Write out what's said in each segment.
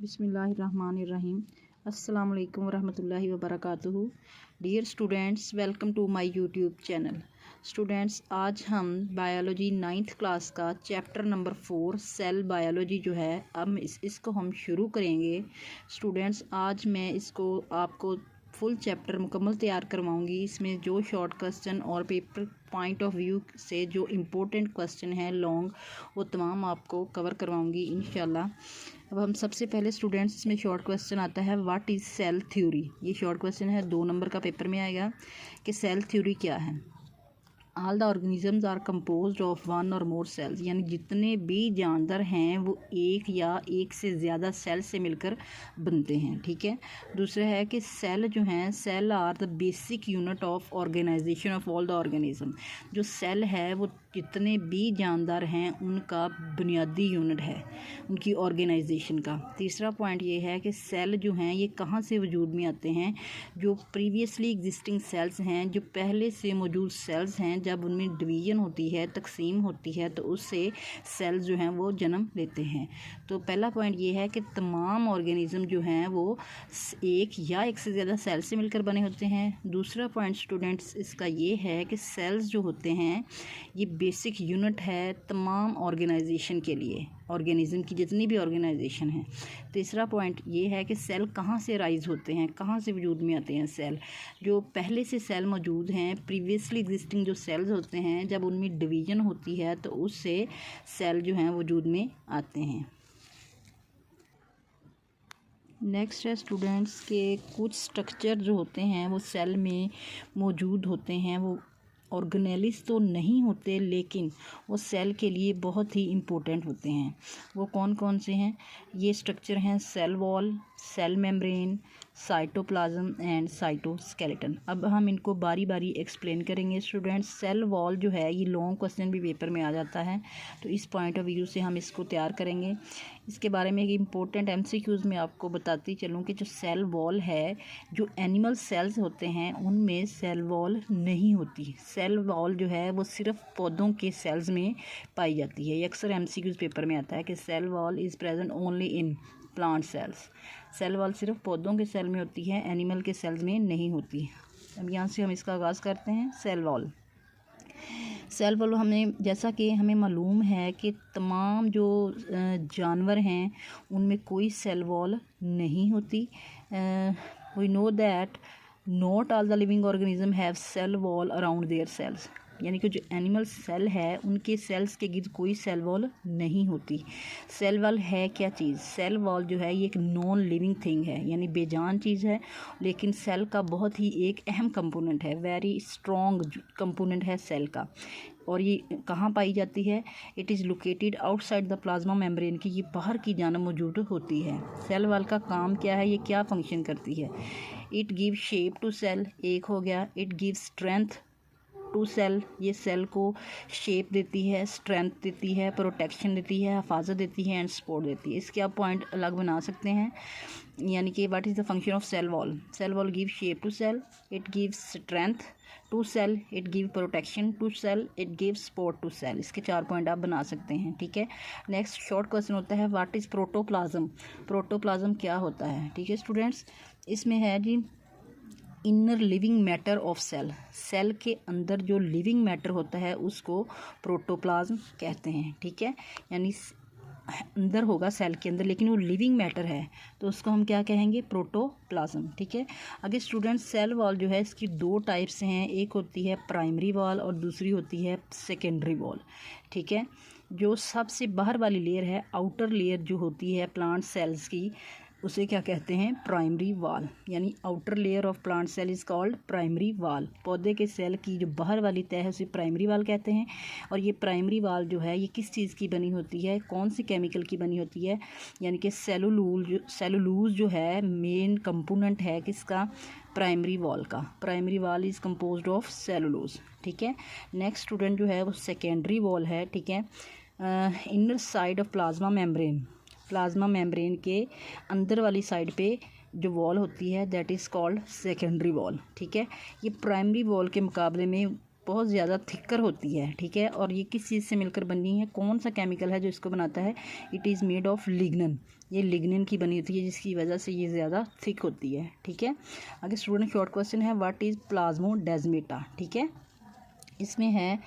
बिस्मिल्लाहिर्रहमानिर्रहीम। अस्सलाम वालेकुम वरहमतुल्लाहि वबरकातुहू। Dear students, welcome to my YouTube channel. Students, आज हम बायोलॉजी 9th क्लास का चैप्टर नंबर 4 सेल बायोलॉजी जो है अब इसको हम शुरू करेंगे। स्टूडेंट्स, आज मैं इसको आपको फुल चैप्टर मुकम्मल तैयार करवाऊंगी। इसमें जो शॉर्ट क्वेश्चन और पेपर पॉइंट ऑफ व्यू से जो इम्पोर्टेंट क्वेश्चन है लॉन्ग, वो तमाम आपको कवर करवाऊंगी इंशाल्लाह। अब हम सबसे पहले स्टूडेंट्स, इसमें शॉर्ट क्वेश्चन आता है व्हाट इज़ सेल थ्योरी। ये शॉर्ट क्वेश्चन है, 2 नंबर का पेपर में आएगा कि सेल थ्योरी क्या है। All the organisms are composed of 1 और मोर सेल्स, यानी जितने भी जानवर हैं वो एक या एक से ज़्यादा सेल से मिलकर बनते हैं। ठीक है। दूसरा है कि सेल जो हैं, cell are the basic unit of organisation of all the organism. जो सेल है वो जितने भी जानदार हैं उनका बुनियादी यूनिट है, उनकी ऑर्गेनाइजेशन का। तीसरा पॉइंट ये है कि सेल जो हैं ये कहाँ से वजूद में आते हैं। जो प्रीवियसली एग्जिस्टिंग सेल्स हैं, जो पहले से मौजूद सेल्स हैं, जब उनमें डिवीज़न होती है, तकसीम होती है, तो उससे सेल्स जो हैं वो जन्म लेते हैं। तो पहला पॉइंट ये है कि तमाम ऑर्गेनिज्म जो हैं वो एक या एक से ज़्यादा सेल से मिलकर बने होते हैं। दूसरा पॉइंट स्टूडेंट्स इसका ये है कि सेल्स जो होते हैं ये बेसिक यूनिट है तमाम ऑर्गेनाइजेशन के लिए, ऑर्गेनिज्म की जितनी भी ऑर्गेनाइजेशन है। तीसरा पॉइंट ये है कि सेल कहाँ से राइज होते हैं, कहाँ से वजूद में आते हैं सेल। जो पहले से सेल मौजूद हैं, प्रीवियसली एग्जिस्टिंग जो सेल्स होते हैं, जब उनमें डिवीज़न होती है तो उससे सेल जो हैं वजूद में आते हैं। नेक्स्ट है स्टूडेंट्स के कुछ स्ट्रक्चर जो होते हैं वो सेल में मौजूद होते हैं। वो ऑर्गेनेलिस तो नहीं होते, लेकिन वो सेल के लिए बहुत ही इम्पोर्टेंट होते हैं। वो कौन कौन से हैं? ये स्ट्रक्चर हैं cell wall, cell membrane, cytoplasm and cytoskeleton. अब हम इनको बारी बारी एक्सप्लेन करेंगे स्टूडेंट्स। सेल वॉल जो है ये लॉन्ग क्वेश्चन भी पेपर में आ जाता है, तो इस पॉइंट ऑफ व्यू से हम इसको तैयार करेंगे। इसके बारे में एक इम्पोर्टेंट MCQs में आपको बताती चलूँ कि जो सेल वॉल है, जो एनिमल सेल्स होते हैं उनमें सेल वॉल नहीं होती। सेल वॉल जो है वो सिर्फ पौधों के सेल्स में पाई जाती है। ये अक्सर MCQs पेपर में आता है कि cell wall is present only in plant cells. Cell wall सिर्फ पौधों के सेल में होती है, एनिमल के सेल्स में नहीं होती। अब यहाँ से हम इसका आगाज़ करते हैं। सेल वॉल हमें, जैसा कि हमें मालूम है कि तमाम जो जानवर हैं उनमें कोई सेल वॉल नहीं होती। We know that not all the living organism have cell wall around their cells, यानी कि जो एनिमल सेल है उनके सेल्स के गिर्द कोई सेल वॉल नहीं होती। सेल वॉल है क्या चीज़? सेल वॉल जो है ये एक नॉन लिविंग थिंग है, यानी बेजान चीज़ है, लेकिन सेल का बहुत ही एक अहम कंपोनेंट है, वेरी स्ट्रॉन्ग कंपोनेंट है सेल का। और ये कहाँ पाई जाती है? It is located outside the plasma membrane की, ये बाहर की जानब मौजूद होती है। सेल वॉल का काम क्या है, ये क्या फंक्शन करती है? It give shape to cell, एक हो गया। It give strength to cell, ये सेल को शेप देती है, स्ट्रेंथ देती है, प्रोटेक्शन देती है, हिफाजत देती है एंड सपोर्ट देती है। इसके आप पॉइंट अलग बना सकते हैं, यानी कि what is the function of cell wall. Cell wall give shape to cell, it give strength to cell, it give protection to cell, it give support to cell. इसके 4 पॉइंट आप बना सकते हैं। ठीक है। नेक्स्ट शॉर्ट क्वेश्चन होता है what is protoplasm. Protoplasm क्या होता है? ठीक है स्टूडेंट्स, इसमें है जी inner living matter of cell. Cell के अंदर जो लिविंग मैटर होता है उसको प्रोटोप्लाज्म कहते हैं। ठीक है, यानी अंदर होगा सेल के अंदर, लेकिन वो लिविंग मैटर है, तो उसको हम क्या कहेंगे? प्रोटोप्लाज्म। ठीक है। आगे स्टूडेंट्स, सेल वॉल जो है इसकी 2 टाइप्स हैं, एक होती है प्राइमरी वॉल और दूसरी होती है सेकेंडरी वॉल। ठीक है। जो सबसे बाहर वाली लेयर है, आउटर लेयर जो होती है प्लांट सेल्स की, उसे क्या कहते हैं? प्राइमरी वॉल, यानी outer layer of plant cell is called primary wall. पौधे के सेल की जो बाहर वाली तह है उसे प्राइमरी वॉल कहते हैं। और ये प्राइमरी वॉल जो है ये किस चीज़ की बनी होती है, कौन सी केमिकल की बनी होती है? यानी कि सेलुलोज जो है मेन कंपोनेंट है किसका? प्राइमरी वॉल का। Primary wall is composed of cellulose. ठीक है। नेक्स्ट स्टूडेंट जो है वो सेकेंडरी वॉल है। ठीक है। Inner side of plasma membrane, plasma membrane के अंदर वाली साइड पे जो वॉल होती है that is called secondary wall. ठीक है। ये प्राइमरी वॉल के मुकाबले में बहुत ज़्यादा थिकर होती है, ठीक है। और ये किस चीज़ से मिलकर बनी है, कौन सा केमिकल है जो इसको बनाता है, इट इज़ मेड ऑफ लिग्नन, ये लिग्नन की बनी होती है जिसकी वजह से ये ज़्यादा थिक होती है, ठीक है। आगे स्टूडेंट शॉर्ट क्वेश्चन है, व्हाट इज़ प्लाज्मोडेस्माटा, ठीक है। इसमें है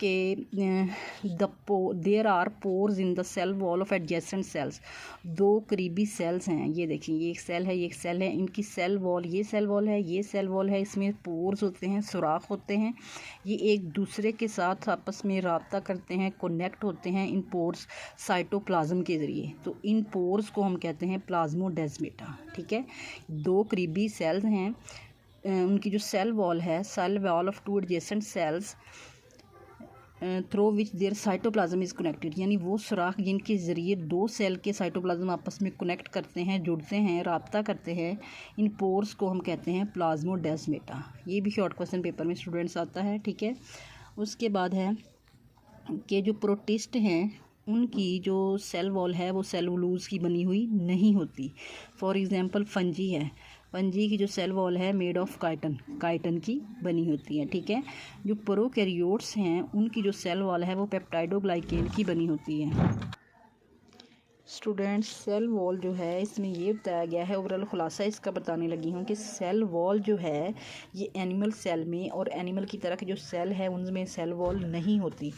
कि there are pores in the cell wall of adjacent cells, दो करीबी सेल्स हैं, ये देखिए ये एक सेल है, ये एक सेल है, इनकी सेल वॉल, ये सेल वॉल है, ये सेल वॉल है, इसमें पोर्स होते हैं, सुराख होते हैं, ये एक दूसरे के साथ आपस में रब्ता करते हैं, कनेक्ट होते हैं इन पोर्स साइटोप्लाज्म के ज़रिए, तो इन पोर्स को हम कहते हैं प्लाज्मोडेस्माटा, ठीक है। दो करीबी सेल्स हैं, उनकी जो सेल वॉल है, cell wall of two adjacent cells through which their cytoplasm is connected, यानी वो सुराख जिनके ज़रिए दो सेल के साइटोप्लाज्म आपस में कनेक्ट करते हैं, जुड़ते हैं, रब्ता करते हैं, इन पोर्स को हम कहते हैं प्लाज्मोडेस्माटा। ये भी शॉर्ट क्वेश्चन पेपर में स्टूडेंट्स आता है, ठीक है। उसके बाद है कि जो प्रोटिस्ट हैं उनकी जो सेल वॉल है वो सेलुलोज की बनी हुई नहीं होती। फॉर एग्जांपल फंजी है, फंजी की जो सेल वॉल है मेड ऑफ काइटन की बनी होती है, ठीक है। जो प्रोकैरियोट्स हैं उनकी जो सेल वॉल है वो पेप्टाइडोग्लाइकेन की बनी होती है। स्टूडेंट्स सेल वॉल जो है इसमें ये बताया गया है, ओवरऑल खुलासा इसका बताने लगी हूँ कि सेल वॉल जो है ये एनिमल सेल में और एनिमल की तरह के जो सेल है उनमें सेल वॉल नहीं होती।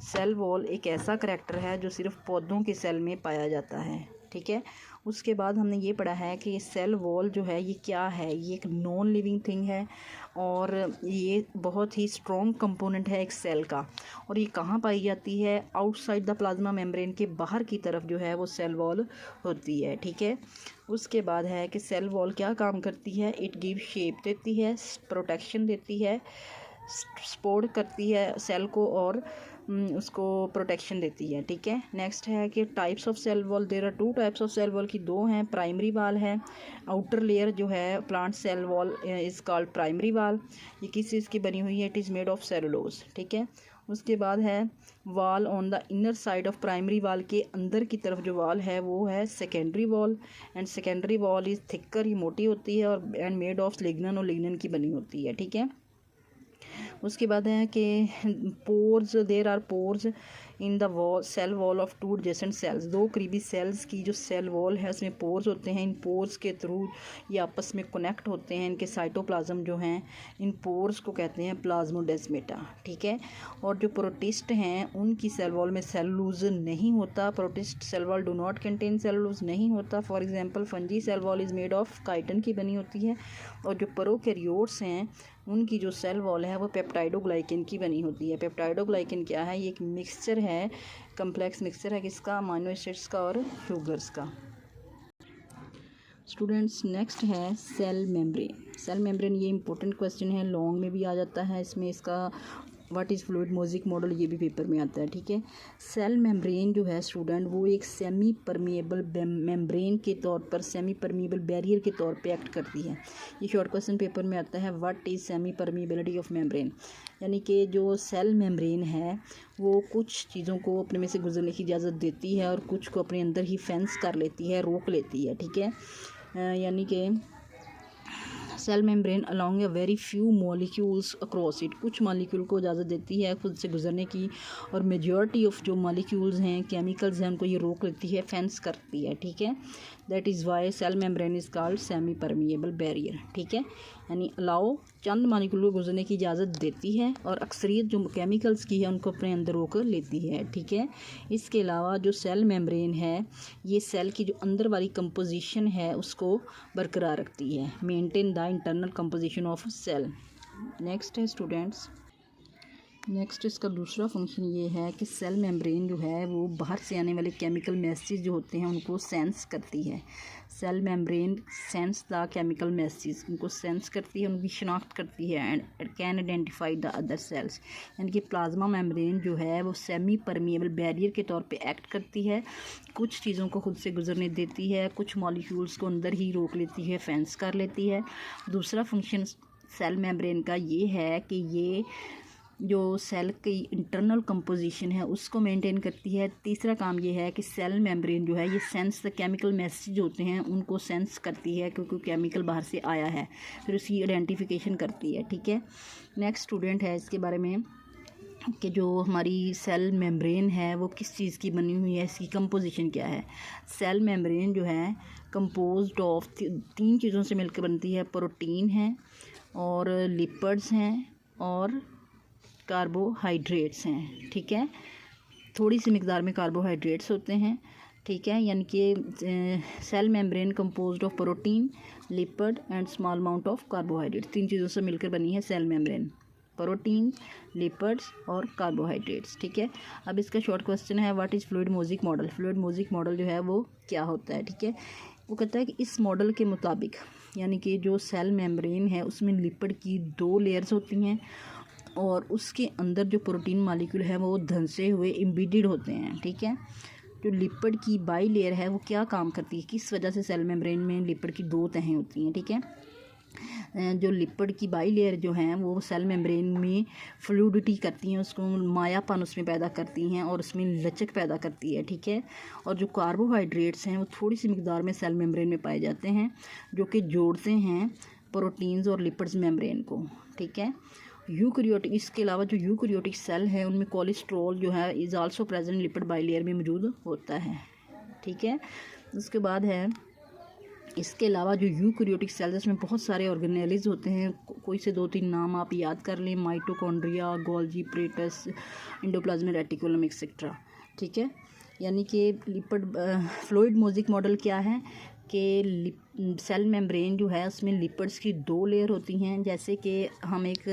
सेल वॉल एक ऐसा करैक्टर है जो सिर्फ पौधों के सेल में पाया जाता है, ठीक है। उसके बाद हमने ये पढ़ा है कि सेल वॉल जो है ये क्या है, ये एक नॉन लिविंग थिंग है और ये बहुत ही स्ट्रॉन्ग कंपोनेंट है एक सेल का, और ये कहाँ पाई जाती है, आउटसाइड द प्लाज्मा मेम्ब्रेन के बाहर की तरफ जो है वो सेल वॉल होती है, ठीक है। उसके बाद है कि सेल वॉल क्या काम करती है, इट गिव शेप देती है, प्रोटेक्शन देती है, सपोर्ट करती है सेल को और उसको प्रोटेक्शन देती है, ठीक है। नेक्स्ट है कि types of cell wall, there are two types of cell wall की दो हैं, प्राइमरी वाल है, आउटर लेयर जो है plant cell wall is called primary wall, ये किस चीज़ की बनी हुई है, it is made of cellulose, ठीक है। उसके बाद है wall on the inner side of primary wall, के अंदर की तरफ जो वाल है वो है secondary wall, and secondary wall is thicker, ये मोटी होती है और एंड मेड ऑफ लिग्नन और लिग्नन की बनी होती है, ठीक है। उसके बाद है कि pores, there are pores in the wall cell wall of two adjacent cells, दो करीबी सेल्स की जो सेल वॉल है उसमें पोर्स होते हैं, इन पोर्स के थ्रू ये आपस में कनेक्ट होते हैं, इनके साइटोप्लाज्म जो हैं, इन पोर्स को कहते हैं प्लाज्मोडेस्माटा, ठीक है। और जो प्रोटिस्ट हैं उनकी सेल वॉल में सेलुलोज नहीं होता, protist cell wall do not contain cellulose नहीं होता। For example fungi cell wall is made of chitin की बनी होती है, और जो प्रोकैरियोट्स हैं उनकी जो सेल वॉल है वो पेप्टाइडोग्लाइकेन की बनी होती है। पेप्टाइडोग्लाइकेन क्या है, ये एक मिक्सचर है, कम्प्लेक्स मिक्सचर है किसका, अमीनो एसिड्स का और शुगर्स का। स्टूडेंट्स नेक्स्ट है सेल मेम्ब्रेन। सेल मेम्ब्रेन ये इंपॉर्टेंट क्वेश्चन है, लॉन्ग में भी आ जाता है, इसमें इसका what is fluid mosaic model ये भी पेपर में आता है, ठीक है। सेल मेम्ब्रेन जो है स्टूडेंट वो एक सेमी परमिएबल मेम्ब्रेन के तौर पर, सेमी परमिएबल बैरियर के तौर पे एक्ट करती है। ये शॉर्ट क्वेश्चन पेपर में आता है, what is semi permeability of membrane, यानी कि जो सेल मेम्ब्रेन है वो कुछ चीज़ों को अपने में से गुजरने की इजाज़त देती है और कुछ को अपने अंदर ही फेंस कर लेती है, रोक लेती है, ठीक है। यानी कि cell membrane along a very few molecules across it, कुछ मॉलिक्यूल को इजाज़त देती है खुद से गुजरने की, और मेजॉरिटी ऑफ जो मॉलिक्यूल्स हैं, केमिकल्स हैं, उनको ये रोक लेती है, फेंस करती है, ठीक है। That is why cell membrane is called semi permeable barrier, ठीक है। यानी अलाउ चंद मॉलिक्यूल को गुजरने की इजाज़त देती है और अक्सरियत जो केमिकल्स की है उनको अपने अंदर रोक लेती है, ठीक है। इसके अलावा जो सेल मेम्ब्रेन है ये सेल की जो अंदर वाली कंपोजिशन है उसको बरकरार रखती है, maintain the internal composition of cell. Next है स्टूडेंट्स, नेक्स्ट इसका दूसरा फंक्शन ये है कि सेल मेम्ब्रेन जो है वो बाहर से आने वाले केमिकल मैसेज जो होते हैं उनको सेंस करती है। Cell membrane sense the chemical message, उनको सेंस करती है, उनकी शिनाख्त करती है, and can identify the other cells. यानी कि प्लाज्मा मेम्ब्रेन जो है वो सेमी परमिएबल बैरियर के तौर पे एक्ट करती है, कुछ चीज़ों को खुद से गुजरने देती है, कुछ मॉलिक्यूल्स को अंदर ही रोक लेती है, फेंस कर लेती है। दूसरा फंक्शन सेल मेम्ब्रेन का ये है कि ये जो सेल की इंटरनल कंपोजिशन है उसको मेंटेन करती है। तीसरा काम ये है कि सेल मेम्ब्रेन जो है ये सेंस द केमिकल मैसेज होते हैं उनको सेंस करती है, क्योंकि केमिकल बाहर से आया है, फिर उसकी आइडेंटिफिकेशन करती है। ठीक है, नेक्स्ट स्टूडेंट है इसके बारे में कि जो हमारी सेल मेम्ब्रेन है वो किस चीज़ की बनी हुई है, इसकी कंपोजिशन क्या है। सेल मेम्ब्रेन जो है कंपोज्ड ऑफ 3 चीज़ों से मिलकर बनती है, प्रोटीन है और लिपिड्स हैं और कार्बोहाइड्रेट्स हैं। ठीक है, थोड़ी सी मिकदार में कार्बोहाइड्रेट्स होते हैं। ठीक है, यानी कि cell membrane composed of protein, lipid and small amount of carbohydrate, 3 चीज़ों से मिलकर बनी है सेल मेम्ब्रेन, प्रोटीन, लिपिड्स और कार्बोहाइड्रेट्स। ठीक है, अब इसका शॉर्ट क्वेश्चन है what is fluid mosaic model. Fluid mosaic model जो है वो क्या होता है। ठीक है, वो कहता है कि इस मॉडल के मुताबिक यानी कि जो सेल मेम्ब्रेन है उसमें लिपिड की 2 लेयर्स होती हैं और उसके अंदर जो प्रोटीन मॉलिक्यूल है वो धंसे हुए एम्बेडेड होते हैं। ठीक है, जो लिपिड की बाई लेयर है वो क्या काम करती है, किस वजह से सेल मेम्ब्रेन में लिपिड की 2 तहें होती हैं। ठीक है, जो लिपिड की बाई लेयर जो हैं वो सेल मेम्ब्रेन में फ्लूइडिटी करती हैं, उसको मायापन उसमें पैदा करती हैं और उसमें लचक पैदा करती है। ठीक है, और जो कार्बोहाइड्रेट्स हैं वो थोड़ी सी मिकदार में सेल मेम्ब्रेन में पाए जाते हैं जो कि जोड़ते हैं प्रोटीन्स और लिपिड्स मेम्ब्रेन को। ठीक है, यूकैरियोटिक, इसके अलावा जो यूकैरियोटिक सेल है उनमें कोलेस्ट्रॉल जो है is also present lipid by layer में मौजूद होता है। ठीक है, उसके बाद है इसके अलावा जो यूकैरियोटिक सेल्स इसमें बहुत सारे ऑर्गेनेलिज होते हैं, कोई से 2-3 नाम आप याद कर लें, mitochondria, Golgi apparatus, endoplasmic reticulum etcetera. ठीक है, यानी कि लिपिड फ्लूइड मोज़ेक मॉडल क्या है कि सेल मेम्ब्रेन जो है उसमें लिपिड्स की 2 लेयर होती हैं। जैसे कि हम एक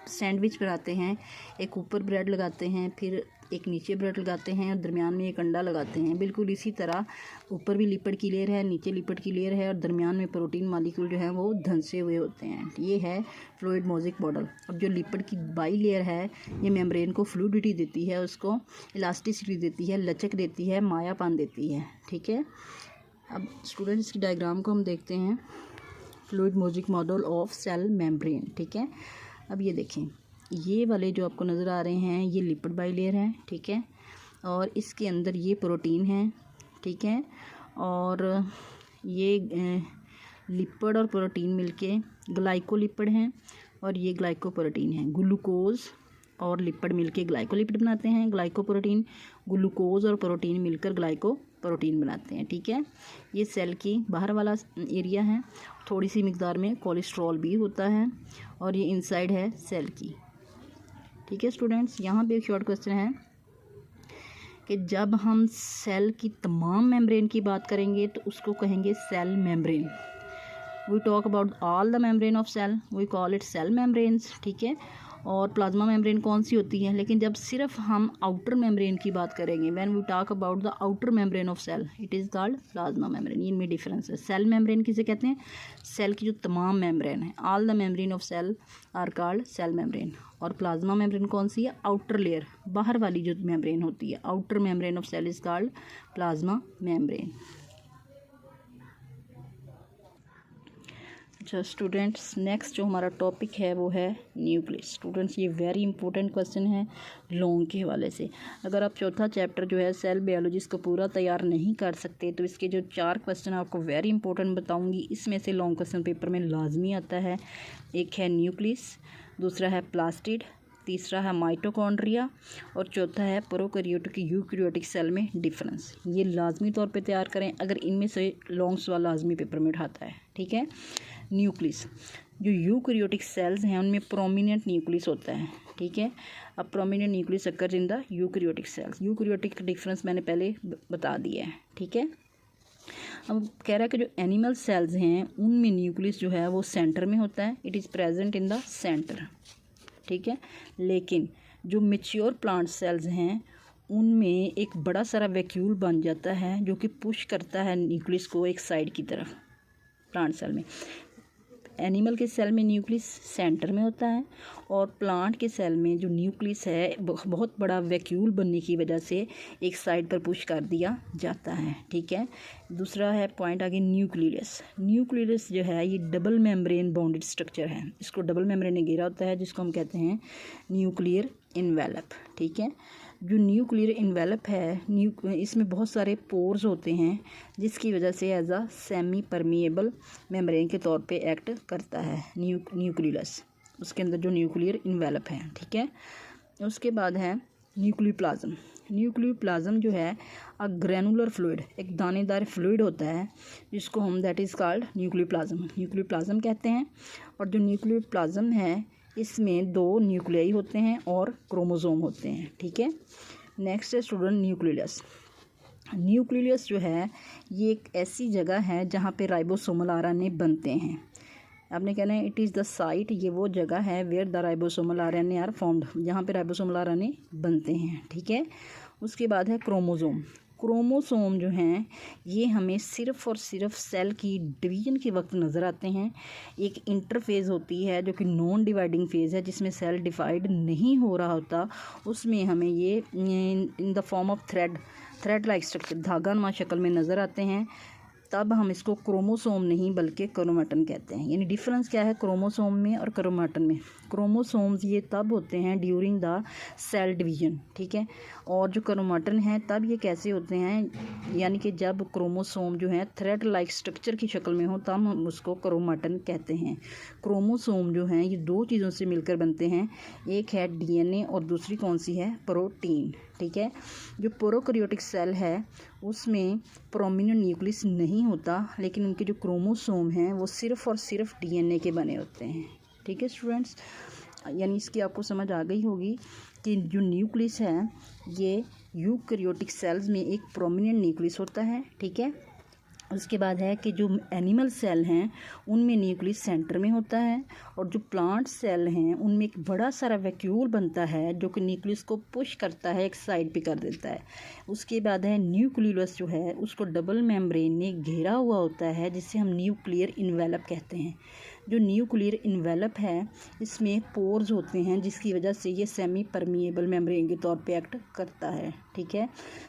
सैंडविच बनाते हैं, एक ऊपर ब्रेड लगाते हैं, फिर एक नीचे ब्रेड लगाते हैं और दरमियान में एक अंडा लगाते हैं, बिल्कुल इसी तरह ऊपर भी लिपिड की लेयर है, नीचे लिपिड की लेयर है और दरमियान में प्रोटीन मॉलिक्यूल जो है वो धंसे हुए होते हैं। ये है फ्लूइड मोज़ेक मॉडल। अब जो लिपिड की बाई लेयर है ये मेम्ब्रेन को फ्लूइडिटी देती है, उसको इलास्टिसिटी देती है, लचक देती है, मायापन देती है। ठीक है, अब स्टूडेंट्स की डायग्राम को हम देखते हैं, fluid mosaic model of cell membrane. ठीक है, अब ये देखें, ये वाले जो आपको नज़र आ रहे हैं ये लिपिड बाई लेयर है। ठीक है, और इसके अंदर ये प्रोटीन है। ठीक है, और ये लिपिड और प्रोटीन मिलके ग्लाइकोलिपिड हैं और ये ग्लाइकोप्रोटीन है। ग्लूकोज और लिपिड मिलके ग्लाइकोलिपिड बनाते हैं, ग्लाइकोप्रोटीन, ग्लूकोज और प्रोटीन मिलकर ग्लाइकोप्रोटीन बनाते हैं। ठीक है, ये सेल की बाहर वाला एरिया है, थोड़ी सी मिकदार में कोलेस्ट्रॉल भी होता है और ये इनसाइड है सेल की। ठीक है स्टूडेंट्स, यहाँ पे एक शॉर्ट क्वेश्चन है कि जब हम सेल की तमाम मेम्ब्रेन की बात करेंगे तो उसको कहेंगे cell membrane. We talk about all the membrane of cell, we call it cell membranes. ठीक है, और प्लाज्मा मेम्ब्रेन कौन सी होती है, लेकिन जब सिर्फ हम आउटर मेम्ब्रेन की बात करेंगे, when we talk about the outer membrane of cell it is called plasma membrane. इनमें डिफरेंस है। सेल मेम्ब्रेन किसे कहते हैं, सेल की जो तमाम मेम्ब्रेन है, all the membrane of cell are called cell membrane. और प्लाज्मा मेम्ब्रेन कौन सी है, आउटर लेयर, बाहर वाली जो मेम्ब्रेन होती है, outer membrane of cell is called plasma membrane. अच्छा स्टूडेंट्स, नेक्स्ट जो हमारा टॉपिक है वो है न्यूक्लियस। स्टूडेंट्स ये वेरी इंपॉर्टेंट क्वेश्चन है लॉन्ग के हवाले से। अगर आप चौथा चैप्टर जो है सेल बायोलॉजी इसको पूरा तैयार नहीं कर सकते तो इसके जो 4 क्वेश्चन आपको वेरी इंपॉर्टेंट बताऊंगी, इसमें से लॉन्ग क्वेश्चन पेपर में लाजमी आता है। एक है न्यूक्लियस, दूसरा है प्लास्टिड, तीसरा है माइटोकॉन्ड्रिया और चौथा है प्रोकैरियोटिक यूकैरियोटिक सेल में डिफरेंस। ये लाजमी तौर पे तैयार करें, अगर इनमें से लॉन्ग सवाल लाजमी पेपर में उठाता है। ठीक है, न्यूक्लियस, जो यूकैरियोटिक सेल्स हैं उनमें प्रोमिनेंट न्यूक्लियस होता है। ठीक है, अब prominent nucleus occur in the eukaryotic cells. Eukaryotic का डिफरेंस मैंने पहले बता दिया है। ठीक है, अब कह रहा है कि जो एनिमल सेल्स हैं उनमें न्यूक्लियस जो है वो सेंटर में होता है, it is present in the centre. ठीक है, लेकिन जो मैच्योर प्लांट सेल्स हैं उनमें एक बड़ा सारा वैक्यूल बन जाता है जो कि पुश करता है न्यूक्लियस को एक साइड की तरफ। प्लांट सेल में एनिमल के सेल में न्यूक्लियस सेंटर में होता है और प्लांट के सेल में जो न्यूक्लियस है बहुत बड़ा वैक्यूल बनने की वजह से एक साइड पर पुश कर दिया जाता है। ठीक है, दूसरा है पॉइंट आगे न्यूक्लियस। न्यूक्लियस जो है ये डबल मेम्ब्रेन बाउंडेड स्ट्रक्चर है, इसको डबल मेम्ब्रेन ने घेरा होता है जिसको हम कहते हैं न्यूक्लियर इन्वेलप। ठीक है, जो न्यूक्लियर इन्वेलप है इसमें बहुत सारे पोर्स होते हैं जिसकी वजह से as a semi permeable membrane के तौर पे एक्ट करता है न्यूक्लियस, उसके अंदर जो न्यूक्लियर इन्वेलप है। ठीक है, उसके बाद है न्यूक्लियोप्लाज्म। न्यूक्लियोप्लाज्म जो है अ ग्रैनुलर फ्लूइड, एक दानेदार फ्लूइड होता है जिसको हम दैट इज़ कॉल्ड न्यूक्लियोप्लाज्म कहते हैं। और जो न्यूक्लियोप्लाज्म है इसमें 2 न्यूक्लियाई होते हैं और क्रोमोसोम होते हैं। ठीक है, नेक्स्ट है स्टूडेंट न्यूक्लियस। न्यूक्लियस जो है ये एक ऐसी जगह है जहाँ पे राइबोसोमल आरएनए बनते हैं। आपने कहना है इट इज़ द साइट, ये वो जगह है where the ribosomal RNA are formed, जहाँ पे राइबोसोमल आरएनए बनते हैं। ठीक है, उसके बाद है क्रोमोसोम। क्रोमोसोम जो हैं ये हमें सिर्फ़ और सिर्फ सेल की डिवीज़न के वक्त नज़र आते हैं। एक इंटरफेज़ होती है जो कि नॉन डिवाइडिंग फेज़ है जिसमें सेल डिवाइड नहीं हो रहा होता, उसमें हमें ये in the form of thread like structure, धागानुमा शक्ल में नज़र आते हैं। तब हम इसको क्रोमोसोम नहीं बल्कि क्रोमैटन कहते हैं। यानी डिफरेंस क्या है क्रोमोसोम में और क्रोमैटन में? क्रोमोसोम्स ये तब होते हैं ड्यूरिंग द सेल डिवीजन। ठीक है, और जो क्रोमैटन है तब ये कैसे होते हैं, यानी कि जब क्रोमोसोम जो है थ्रेड लाइक स्ट्रक्चर की शक्ल में हो तब हम उसको क्रोमैटन कहते हैं। क्रोमोसोम जो हैं ये 2 चीज़ों से मिलकर बनते हैं, एक है डीएनए और दूसरी कौन सी है, प्रोटीन। ठीक है, जो प्रोकैरियोटिक सेल है उसमें प्रोमिनेंट न्यूक्लियस नहीं होता, लेकिन उनके जो क्रोमोसोम हैं वो सिर्फ़ और सिर्फ डीएनए के बने होते हैं। ठीक है स्टूडेंट्स, यानी इसकी आपको समझ आ गई होगी कि जो न्यूक्लियस है ये यूकैरियोटिक सेल्स में एक प्रोमिनेंट न्यूक्लियस होता है। ठीक है, उसके बाद है कि जो एनिमल सेल हैं उनमें न्यूक्लियस सेंटर में होता है और जो प्लांट सेल हैं उनमें एक बड़ा सारा वैक्यूल बनता है जो कि न्यूक्लियस को पुश करता है, एक साइड पे कर देता है। उसके बाद है न्यूक्लियस जो है उसको डबल मेम्ब्रेन ने घेरा हुआ होता है जिसे हम न्यूक्लियर इन्वेलप कहते हैं। जो न्यूक्लियर इन्वेलप है इसमें पोर्स होते हैं जिसकी वजह से ये सेमी परमिएबल मेम्ब्रेन के तौर पे एक्ट करता है। ठीक है,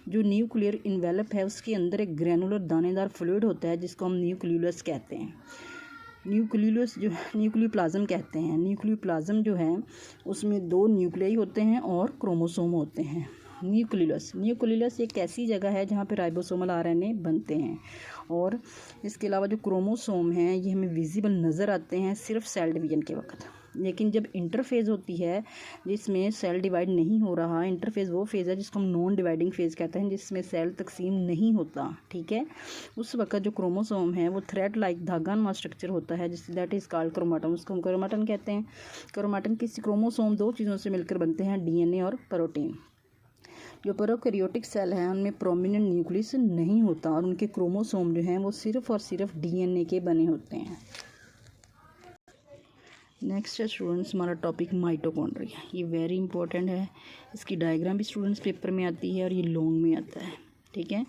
जो न्यूक्लियर इन्वेलप है उसके अंदर एक ग्रैनुलर दानेदार फ्लूइड होता है जिसको हम न्यूक्लियस कहते हैं। न्यूक्लियस जो न्यूक्लियोप्लाज्म कहते हैं। न्यूक्लियोप्लाज्म जो है उसमें 2 न्यूक्लियाई होते हैं और क्रोमोसोम होते हैं। न्यूक्लियस एक ऐसी जगह है जहाँ पे राइबोसोमल आरएनए बनते हैं और इसके अलावा जो क्रोमोसोम हैं ये हमें विजिबल नज़र आते हैं सिर्फ सेल डिवीजन के वक्त। लेकिन जब इंटरफेज़ होती है जिसमें सेल डिवाइड नहीं हो रहा, इंटरफेज़ वो फेज़ है जिसको हम नॉन डिवाइडिंग फेज़ कहते हैं जिसमें सेल तकसीम नहीं होता। ठीक है, उस वक्त जो क्रोमोसोम है वो थ्रेड लाइक धागानुमा स्ट्रक्चर होता है जिस दैट इज़ कॉल्ड क्रोमैटन, उसको हम क्रोमैटन कहते हैं। क्रोमैटन किसी क्रोमोसोम 2 चीज़ों से मिलकर बनते हैं, डीएनए और प्रोटीन। जो प्रोकैरियोटिक सेल हैं उनमें प्रोमिनेंट न्यूक्लियस नहीं होता और उनके क्रोमोसोम जो हैं वो सिर्फ और सिर्फ डीएनए के बने होते हैं। नेक्स्ट है स्टूडेंट्स हमारा टॉपिक माइटोकॉन्ड्रिया। ये वेरी इंपॉर्टेंट है, इसकी डायग्राम भी स्टूडेंट्स पेपर में आती है और ये लॉन्ग में आता है। ठीक है,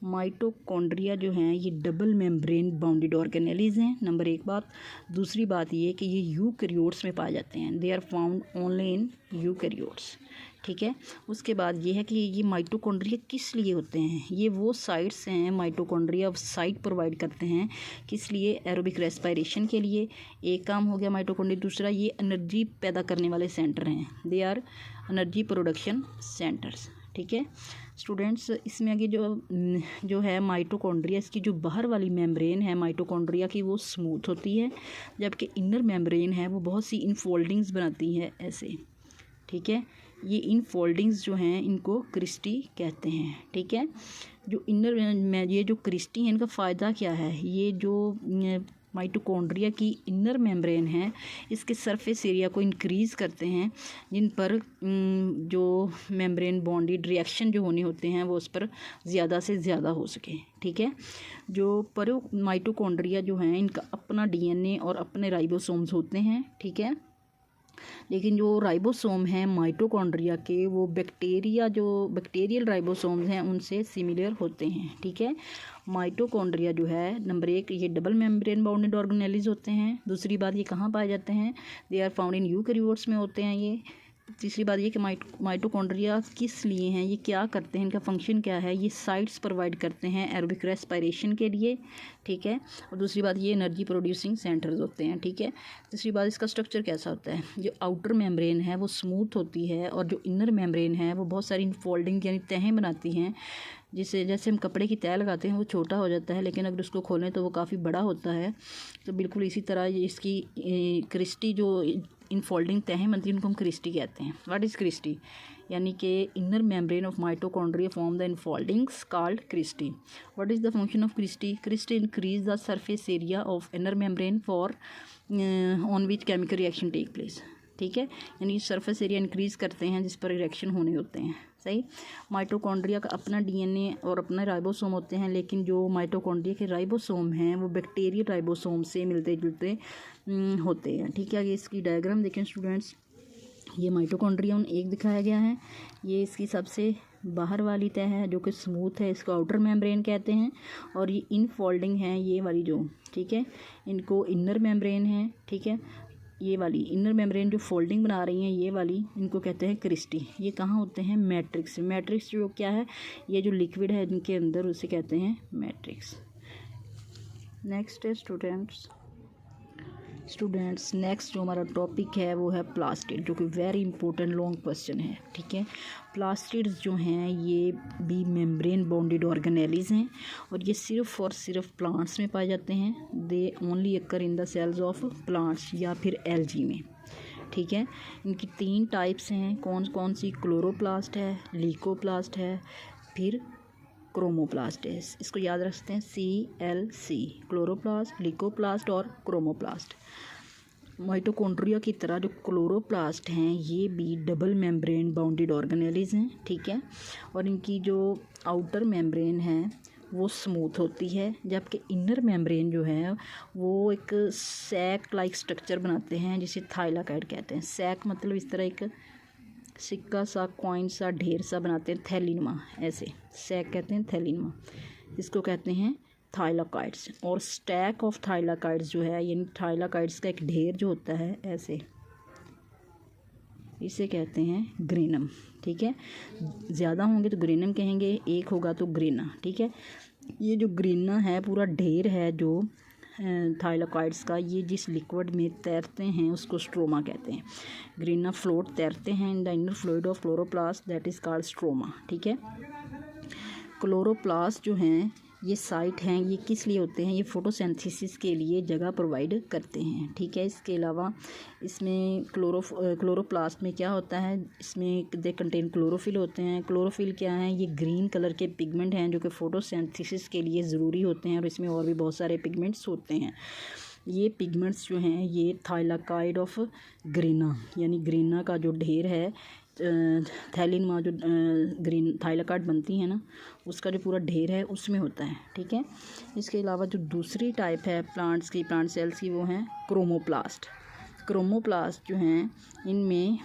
माइटोकॉन्ड्रिया जो हैं ये डबल मेम्ब्रेन बाउंडेड ऑर्गेनेलीज हैं, नंबर 1 बात। दूसरी बात ये कि ये यूकैरियोट्स में पाए जाते हैं, they are found only in eukaryotes. ठीक है, उसके बाद ये है कि ये माइटोकॉन्ड्रिया किस लिए होते हैं, ये वो साइट्स हैं माइटोकॉन्ड्रिया साइट प्रोवाइड करते हैं किस लिए, एरोबिक रेस्पिरेशन के लिए। एक काम हो गया माइटोकॉन्ड्रिया, दूसरा ये एनर्जी पैदा करने वाले सेंटर हैं, they are energy production centres. ठीक है स्टूडेंट्स, इसमें आगे जो है माइटोकॉन्ड्रिया, इसकी जो बाहर वाली मेम्ब्रेन है माइटोकॉन्ड्रिया की वो स्मूथ होती है, जबकि इनर मेम्ब्रेन है वो बहुत सी इनफोल्डिंग्स बनाती है ऐसे। ठीक है, ये इनफोल्डिंग्स जो हैं इनको क्रिस्टी कहते हैं। ठीक है, जो इनर में ये जो क्रिस्टी हैं इनका फ़ायदा क्या है, ये जो माइटोकॉन्ड्रिया की इनर मेम्ब्रेन है इसके सरफेस एरिया को इंक्रीज़ करते हैं जिन पर जो मेम्ब्रेन बॉन्डेड रिएक्शन जो होने होते हैं वो उस पर ज़्यादा से ज़्यादा हो सके। ठीक है, जो माइटोकॉन्ड्रिया जो हैं इनका अपना डीएनए और अपने राइबोसोम्स होते हैं। ठीक है, लेकिन जो राइबोसोम हैं माइटोकॉन्ड्रिया के, वो बैक्टीरियल राइबोसोम्स हैं उनसे सिमिलर होते हैं। ठीक है, माइटोकॉन्ड्रिया जो है नंबर 1 ये डबल मेम्ब्रेन बाउंडेड ऑर्गेनेल्स होते हैं। दूसरी बात ये कहाँ पाए जाते हैं, they are found in eukaryotes में होते हैं ये। तीसरी बात ये कि माइटोकॉन्ड्रिया किस लिए हैं, ये क्या करते हैं, इनका फंक्शन क्या है, ये साइट्स प्रोवाइड करते हैं एरोबिक रेस्पिरेशन के लिए। ठीक है, और दूसरी बात ये एनर्जी प्रोड्यूसिंग सेंटर्स होते हैं। ठीक है, तीसरी बात इसका स्ट्रक्चर कैसा होता है, जो आउटर मेम्ब्रेन है वो स्मूथ होती है और जो इनर मेम्ब्रेन है वो बहुत सारी इनफोल्डिंग यानी तहें बनाती हैं, जिसे जैसे हम कपड़े की तह लगाते हैं वो छोटा हो जाता है, लेकिन अगर उसको खोलें तो वो काफ़ी बड़ा होता है। तो बिल्कुल इसी तरह ये इसकी क्रिस्टी जो इनफोल्डिंग तहें बनती हैं उनको हम क्रिस्टी कहते हैं। व्हाट इज़ क्रिस्टी, यानी कि inner membrane of mitochondria form the infoldings called cristae. What is the function of cristae, cristae increase the surface area of inner membrane for on which chemical reaction take place. ठीक है, यानी surface area increase करते हैं जिस पर reaction होने होते हैं। सही, माइटोकॉन्ड्रिया का अपना डीएनए और अपना राइबोसोम होते हैं, लेकिन जो माइटोकॉन्ड्रिया के राइबोसोम हैं वो बैक्टीरियल राइबोसोम से मिलते जुलते होते हैं। ठीक है, ये इसकी डायग्राम देखें स्टूडेंट्स, ये माइटोकॉन्ड्रिया एक दिखाया गया है, ये इसकी सबसे बाहर वाली तह है जो कि स्मूथ है, इसको आउटर मेम्ब्रेन कहते हैं, और ये इनफोल्डिंग है ये वाली जो, ठीक है, इनको इनर मेम्ब्रेन है। ठीक है, ये वाली इनर मेम्ब्रेन जो फोल्डिंग बना रही हैं ये वाली, इनको कहते हैं क्रिस्टी। ये कहाँ होते हैं, मैट्रिक्स। मैट्रिक्स जो क्या है, ये जो लिक्विड है इनके अंदर, उसे कहते हैं मैट्रिक्स। नेक्स्ट है स्टूडेंट्स नेक्स्ट जो हमारा टॉपिक है वो है प्लास्टिड, जो कि वेरी इंपॉर्टेंट लॉन्ग क्वेश्चन है। ठीक है, प्लास्टिड्स जो हैं ये भी मेम्ब्रेन बाउंडेड ऑर्गेनेल्स हैं और ये सिर्फ और सिर्फ प्लांट्स में पाए जाते हैं। They only occur in the cells of plants या फिर एल्गी में। ठीक है, इनकी 3 टाइप्स हैं, कौन कौन सी, क्लोरोप्लास्ट है, लीकोप्लास्ट है, फिर क्रोमोप्लास्ट है। इसको याद रखते हैं, CLC, क्लोरोप्लास्ट, लीकोप्लास्ट और क्रोमोप्लास्ट। माइटोकॉन्ड्रिया की तरह जो क्लोरोप्लास्ट हैं ये भी डबल मेम्ब्रेन बाउंडेड ऑर्गेनेल्स हैं। ठीक है, और इनकी जो आउटर मेम्ब्रेन है वो स्मूथ होती है, जबकि इनर मेम्ब्रेन जो है वो एक सैक लाइक स्ट्रक्चर बनाते हैं जिसे थाइलाकाइड कहते हैं। सैक मतलब इस तरह एक सिक्का सा, कॉइन सा, ढेर सा बनाते हैं, थैलीनुमा, ऐसे सैक कहते हैं, थैलीनुमा, इसको कहते हैं थाइलाकाइड्स। और स्टैक ऑफ थाइलाकाइड्स जो है, यानी थाइलाकाइड्स का एक ढेर जो होता है ऐसे, इसे कहते हैं ग्रेनम। ठीक है, ज़्यादा होंगे तो ग्रेनम कहेंगे, एक होगा तो ग्रेना। ठीक है, ये जो ग्रेना है पूरा ढेर है जो थाइलाकाइड्स का, ये जिस लिक्विड में तैरते हैं उसको स्ट्रोमा कहते हैं। ग्रेना फ्लोट तैरते हैं in the inner fluid of chloroplast, that is called stroma. ठीक है, क्लोरोप्लास्ट जो हैं ये साइट हैं, ये किस लिए होते हैं, ये फोटोसिंथेसिस के लिए जगह प्रोवाइड करते हैं। ठीक है, इसके अलावा इसमें क्लोरोप्लास्ट में क्या होता है, इसमें दे कंटेन क्लोरोफिल होते हैं। क्लोरोफिल क्या है, ये ग्रीन कलर के पिगमेंट हैं जो कि फोटोसिंथेसिस के लिए ज़रूरी होते हैं, और इसमें और भी बहुत सारे पिगमेंट्स होते हैं। ये पिगमेंट्स जो हैं ये थाइलाकाइड ऑफ ग्रेना, यानी ग्रेना का जो ढेर है, थैलिनमा जो ग्रीन थाइलाकाइड बनती है ना, उसका जो पूरा ढेर है उसमें होता है। ठीक है, इसके अलावा जो दूसरी टाइप है प्लांट सेल्स की वो हैं क्रोमोप्लास्ट। क्रोमोप्लास्ट जो हैं इनमें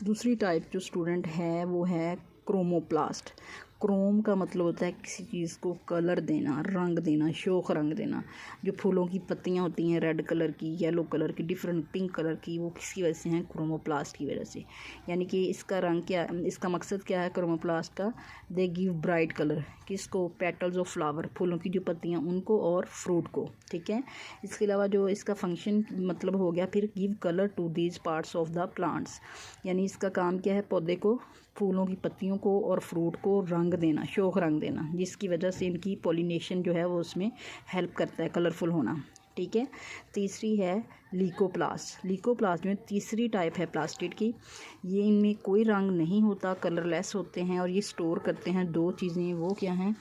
दूसरी टाइप जो स्टूडेंट है वो है क्रोमोप्लास्ट। क्रोम का मतलब होता है किसी चीज़ को कलर देना, रंग देना, शोख रंग देना। जो फूलों की पत्तियां होती हैं रेड कलर की, येलो कलर की, डिफरेंट पिंक कलर की, वो किसकी वजह से हैं, क्रोमोप्लास्ट की वजह से। यानी कि इसका रंग क्या, इसका मकसद क्या है क्रोमोप्लास्ट का, दे गिव ब्राइट कलर, किसको, पेटल्स ऑफ फ्लावर, फूलों की जो पत्तियाँ उनको और फ्रूट को। ठीक है, इसके अलावा जो इसका फंक्शन मतलब हो गया फिर give colour to these parts of the plants, यानी इसका काम क्या है, पौधे को, फूलों की पत्तियों को और फ्रूट को रंग देना, शोख रंग देना, जिसकी वजह से इनकी पॉलिनेशन जो है वो उसमें हेल्प करता है, कलरफुल होना। ठीक है, तीसरी है लीकोप्लास्ट। लीकोप्लास्ट में तीसरी टाइप है प्लास्टिड की, ये इनमें कोई रंग नहीं होता, कलरलेस होते हैं, और ये स्टोर करते हैं 2 चीज़ें, वो क्या हैं,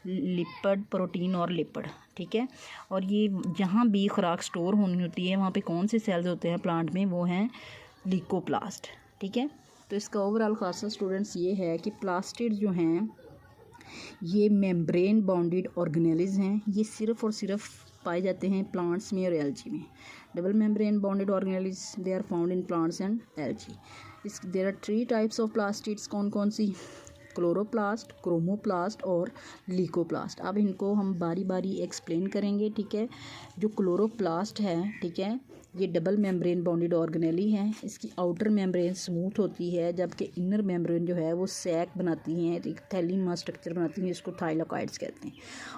लिपिड, प्रोटीन और लिपिड। ठीक है, और ये जहाँ भी खुराक स्टोर होनी होती है वहाँ पे कौन से सेल्स होते हैं प्लांट में, वो हैं लीकोप्लास्ट। ठीक है, तो इसका ओवरऑल खासा स्टूडेंट्स ये है कि प्लास्टिड जो हैं ये मेम्ब्रेन बाउंडेड ऑर्गेनेल्स हैं, ये सिर्फ़ और सिर्फ पाए जाते हैं प्लांट्स में और एल्गी में। Double membrane bonded organelles they are found in plants and algae. There are 3 types of plastids, कौन कौन सी? क्लोरोप्लास्ट, क्रोमोप्लास्ट और लीकोप्लास्ट। अब इनको हम बारी बारी एक्सप्लेन करेंगे, ठीक है। जो क्लोरोप्लास्ट है, ठीक है, ये डबल मेम्ब्रेन बॉन्डेड ऑर्गेनेली है। इसकी आउटर मेम्ब्रेन स्मूथ होती है, जबकि इनर मेम्ब्रेन जो है वो सैक बनाती हैं, एक थैलिनमा स्ट्रक्चर बनाती हैं, जिसको थाइलाकॉइड्स कहते हैं।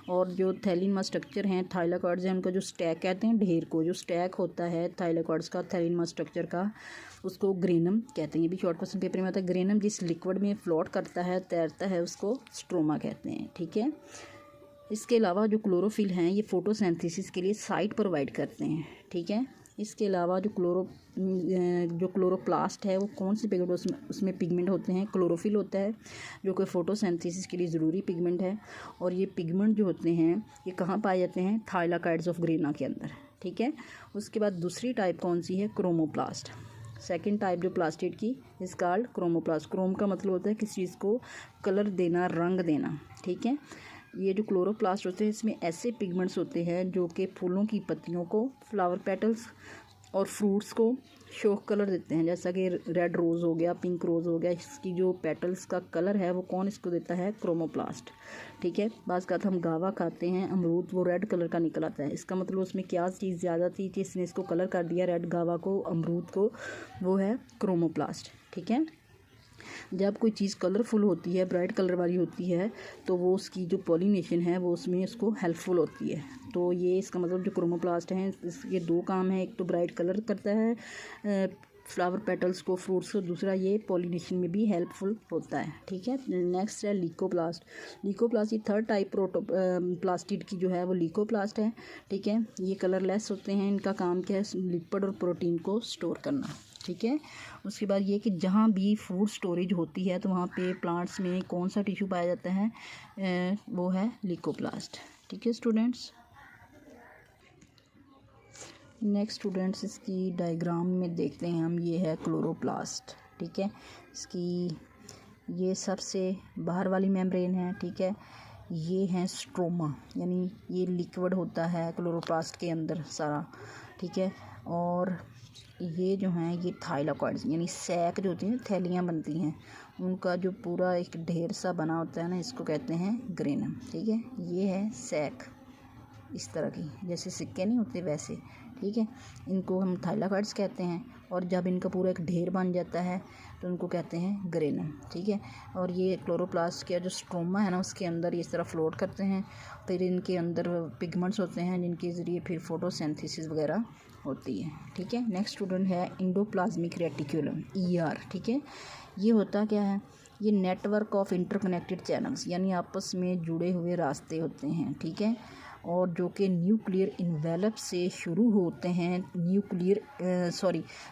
और जो थैलिनमा स्ट्रक्चर हैं, थाइलाकॉइड्स हैं, उनको जो स्टैक कहते हैं, ढेर को जो स्टैक होता है थाइलाकॉइड्स का, थैलिनमा स्ट्रक्चर का, उसको ग्रेनम कहते हैं। ये भी शॉर्ट क्वेश्चन पेपर में आता है। ग्रेनम जिस लिक्विड में फ्लोट करता है, तैरता है, उसको स्ट्रोमा कहते हैं, ठीक है। इसके अलावा जो क्लोरोफिल हैं, ये फोटोसिंथेसिस के लिए साइट प्रोवाइड करते हैं, ठीक है। इसके अलावा जो क्लोरोप्लास्ट है, वो कौन से पिगमेंट, उसमें पिगमेंट होते हैं, क्लोरोफिल होता है, जो कि फोटोसिंथेसिस के लिए ज़रूरी पिगमेंट है। और ये पिगमेंट जो होते हैं, ये कहाँ पाए जाते हैं? थाइलाकॉइड्स ऑफ ग्रेना के अंदर, ठीक है। उसके बाद दूसरी टाइप कौन सी है? क्रोमोप्लास्ट। सेकेंड टाइप जो प्लास्टिड की इस कॉल्ड क्रोमोप्लास्ट। क्रोम का मतलब होता है किसी चीज़ को कलर देना, रंग देना, ठीक है। ये जो क्लोरोप्लास्ट होते हैं, इसमें ऐसे पिगमेंट्स होते हैं जो कि फूलों की पत्तियों को, फ्लावर पेटल्स और फ्रूट्स को शोक कलर देते हैं। जैसा कि रेड रोज़ हो गया, पिंक रोज़ हो गया, इसकी जो पेटल्स का कलर है वो कौन इसको देता है? क्रोमोप्लास्ट, ठीक है। बात का हम गावा खाते हैं, अमरूद, वो रेड कलर का निकल आता है। इसका मतलब उसमें क्या चीज़ ज़्यादा थी कि इसने इसको कलर कर दिया, रेड गावा को, अमरूद को, वो है क्रोमोप्लास्ट, ठीक है। जब कोई चीज़ कलरफुल होती है, ब्राइट कलर वाली होती है, तो वो उसकी जो पॉलिनेशन है वो उसमें उसको हेल्पफुल होती है। तो ये इसका मतलब जो क्रोमोप्लास्ट हैं, इसके 2 काम हैं। एक तो ब्राइट कलर करता है फ्लावर पेटल्स को, फ्रूट्स को, दूसरा ये पॉलिनेशन में भी हेल्पफुल होता है, ठीक है। नेक्स्ट है लीकोप्लास्ट। लीकोप्लास्ट ये 3rd टाइप प्लास्टिड की जो है वो लीकोप्लास्ट है, ठीक है। ये कलरलेस होते हैं। इनका काम क्या है? लिपिड और प्रोटीन को स्टोर करना, ठीक है। उसके बाद ये कि जहाँ भी फूड स्टोरेज होती है, तो वहाँ पे प्लांट्स में कौन सा टिश्यू पाया जाता है? वो है लीकोप्लास्ट, ठीक है स्टूडेंट्स। नेक्स्ट स्टूडेंट्स, इसकी डायग्राम में देखते हैं हम। ये है क्लोरोप्लास्ट, ठीक है। इसकी ये सबसे बाहर वाली मेम्ब्रेन है, ठीक है। ये है स्ट्रोमा, यानी ये लिक्विड होता है क्लोरोप्लास्ट के अंदर सारा, ठीक है। और ये जो हैं, ये थाइलाकॉइड्स यानी सैक जो होती हैं, थैलियाँ बनती हैं, उनका जो पूरा एक ढेर सा बना होता है ना, इसको कहते हैं ग्रेनम, ठीक है। ये है सैक, इस तरह की, जैसे सिक्के नहीं होते वैसे, ठीक है। इनको हम थाइलाकॉइड्स कहते हैं। और जब इनका पूरा एक ढेर बन जाता है तो उनको कहते हैं ग्रेनम, ठीक है। और ये क्लोरोप्लास्ट का जो स्ट्रोमा है ना, उसके अंदर इस तरह फ्लोट करते हैं। फिर इनके अंदर पिगमेंट्स होते हैं, जिनके ज़रिए फिर फोटोसिंथेसिस वगैरह होती है, ठीक है। नेक्स्ट स्टूडेंट है इंडोप्लाज्मिक रेटिकुलम, ER, ठीक है। ये होता क्या है? ये नेटवर्क ऑफ इंटरकनेक्टेड चैनल्स, यानी आपस में जुड़े हुए रास्ते होते हैं, ठीक है। और जो कि न्यूक्लियर इन्वेलप से शुरू होते हैं,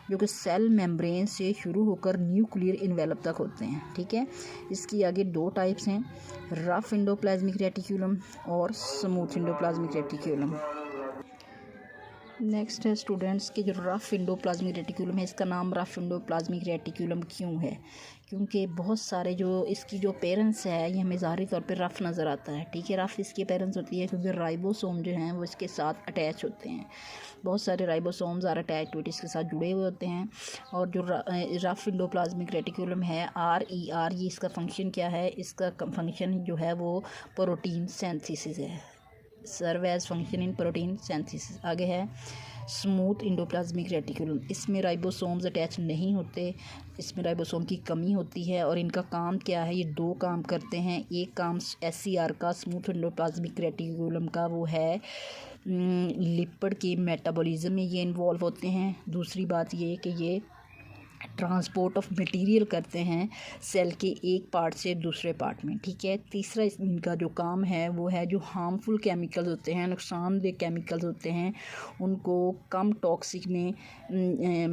जो कि सेल मेम्ब्रेन से शुरू होकर न्यूक्लियर इन्वेलप तक होते हैं, ठीक है। इसकी आगे 2 टाइप्स हैं, रफ इंडोप्लाज्मिक रेटिकुलम और स्मूथ इंडोप्लाज्मिक रेटिकुलम। नेक्स्ट है स्टूडेंट्स कि जो रफ इंडोप्लाज्मिक रेटिकुलम है, इसका नाम रफ इंडोप्लाज्मिक रेटिकुलम क्यों है? क्योंकि बहुत सारे जो इसकी जो पेरेंट्स है, ये हमें ज़ाहिरी तौर पे रफ़ नज़र आता है, ठीक है। रफ़ इसकी पेरेंट्स होती है क्योंकि राइबोसोम जो हैं वो इसके साथ अटैच होते हैं। बहुत सारे राइबोसोम्स आर अटैच इसके साथ जुड़े हुए होते हैं। और जो रफ इंडोप्लाज्मिक रेटिकुलम है, RER, ये इसका फंक्शन क्या है? इसका फंक्शन जो है वो प्रोटीन सिंथेसिस है, serve as function in protein synthesis. आगे है स्मूथ इंडोप्लाज्मिक रेटिकुलम, इसमें राइबोसोम्स अटैच नहीं होते, इसमें राइबोसोम की कमी होती है। और इनका काम क्या है? ये 2 काम करते हैं। एक काम SCR का, स्मूथ इंडोप्लाज्मिक रेटिकुलम का, वो है लिपिड के मेटाबॉलिज्म में ये इन्वॉल्व होते हैं। दूसरी बात ये कि ये ट्रांसपोर्ट ऑफ मटेरियल करते हैं सेल के एक पार्ट से दूसरे पार्ट में, ठीक है। तीसरा इनका जो काम है वो है जो हार्मफुल केमिकल्स होते हैं, नुकसानदेह केमिकल्स होते हैं, उनको कम टॉक्सिक में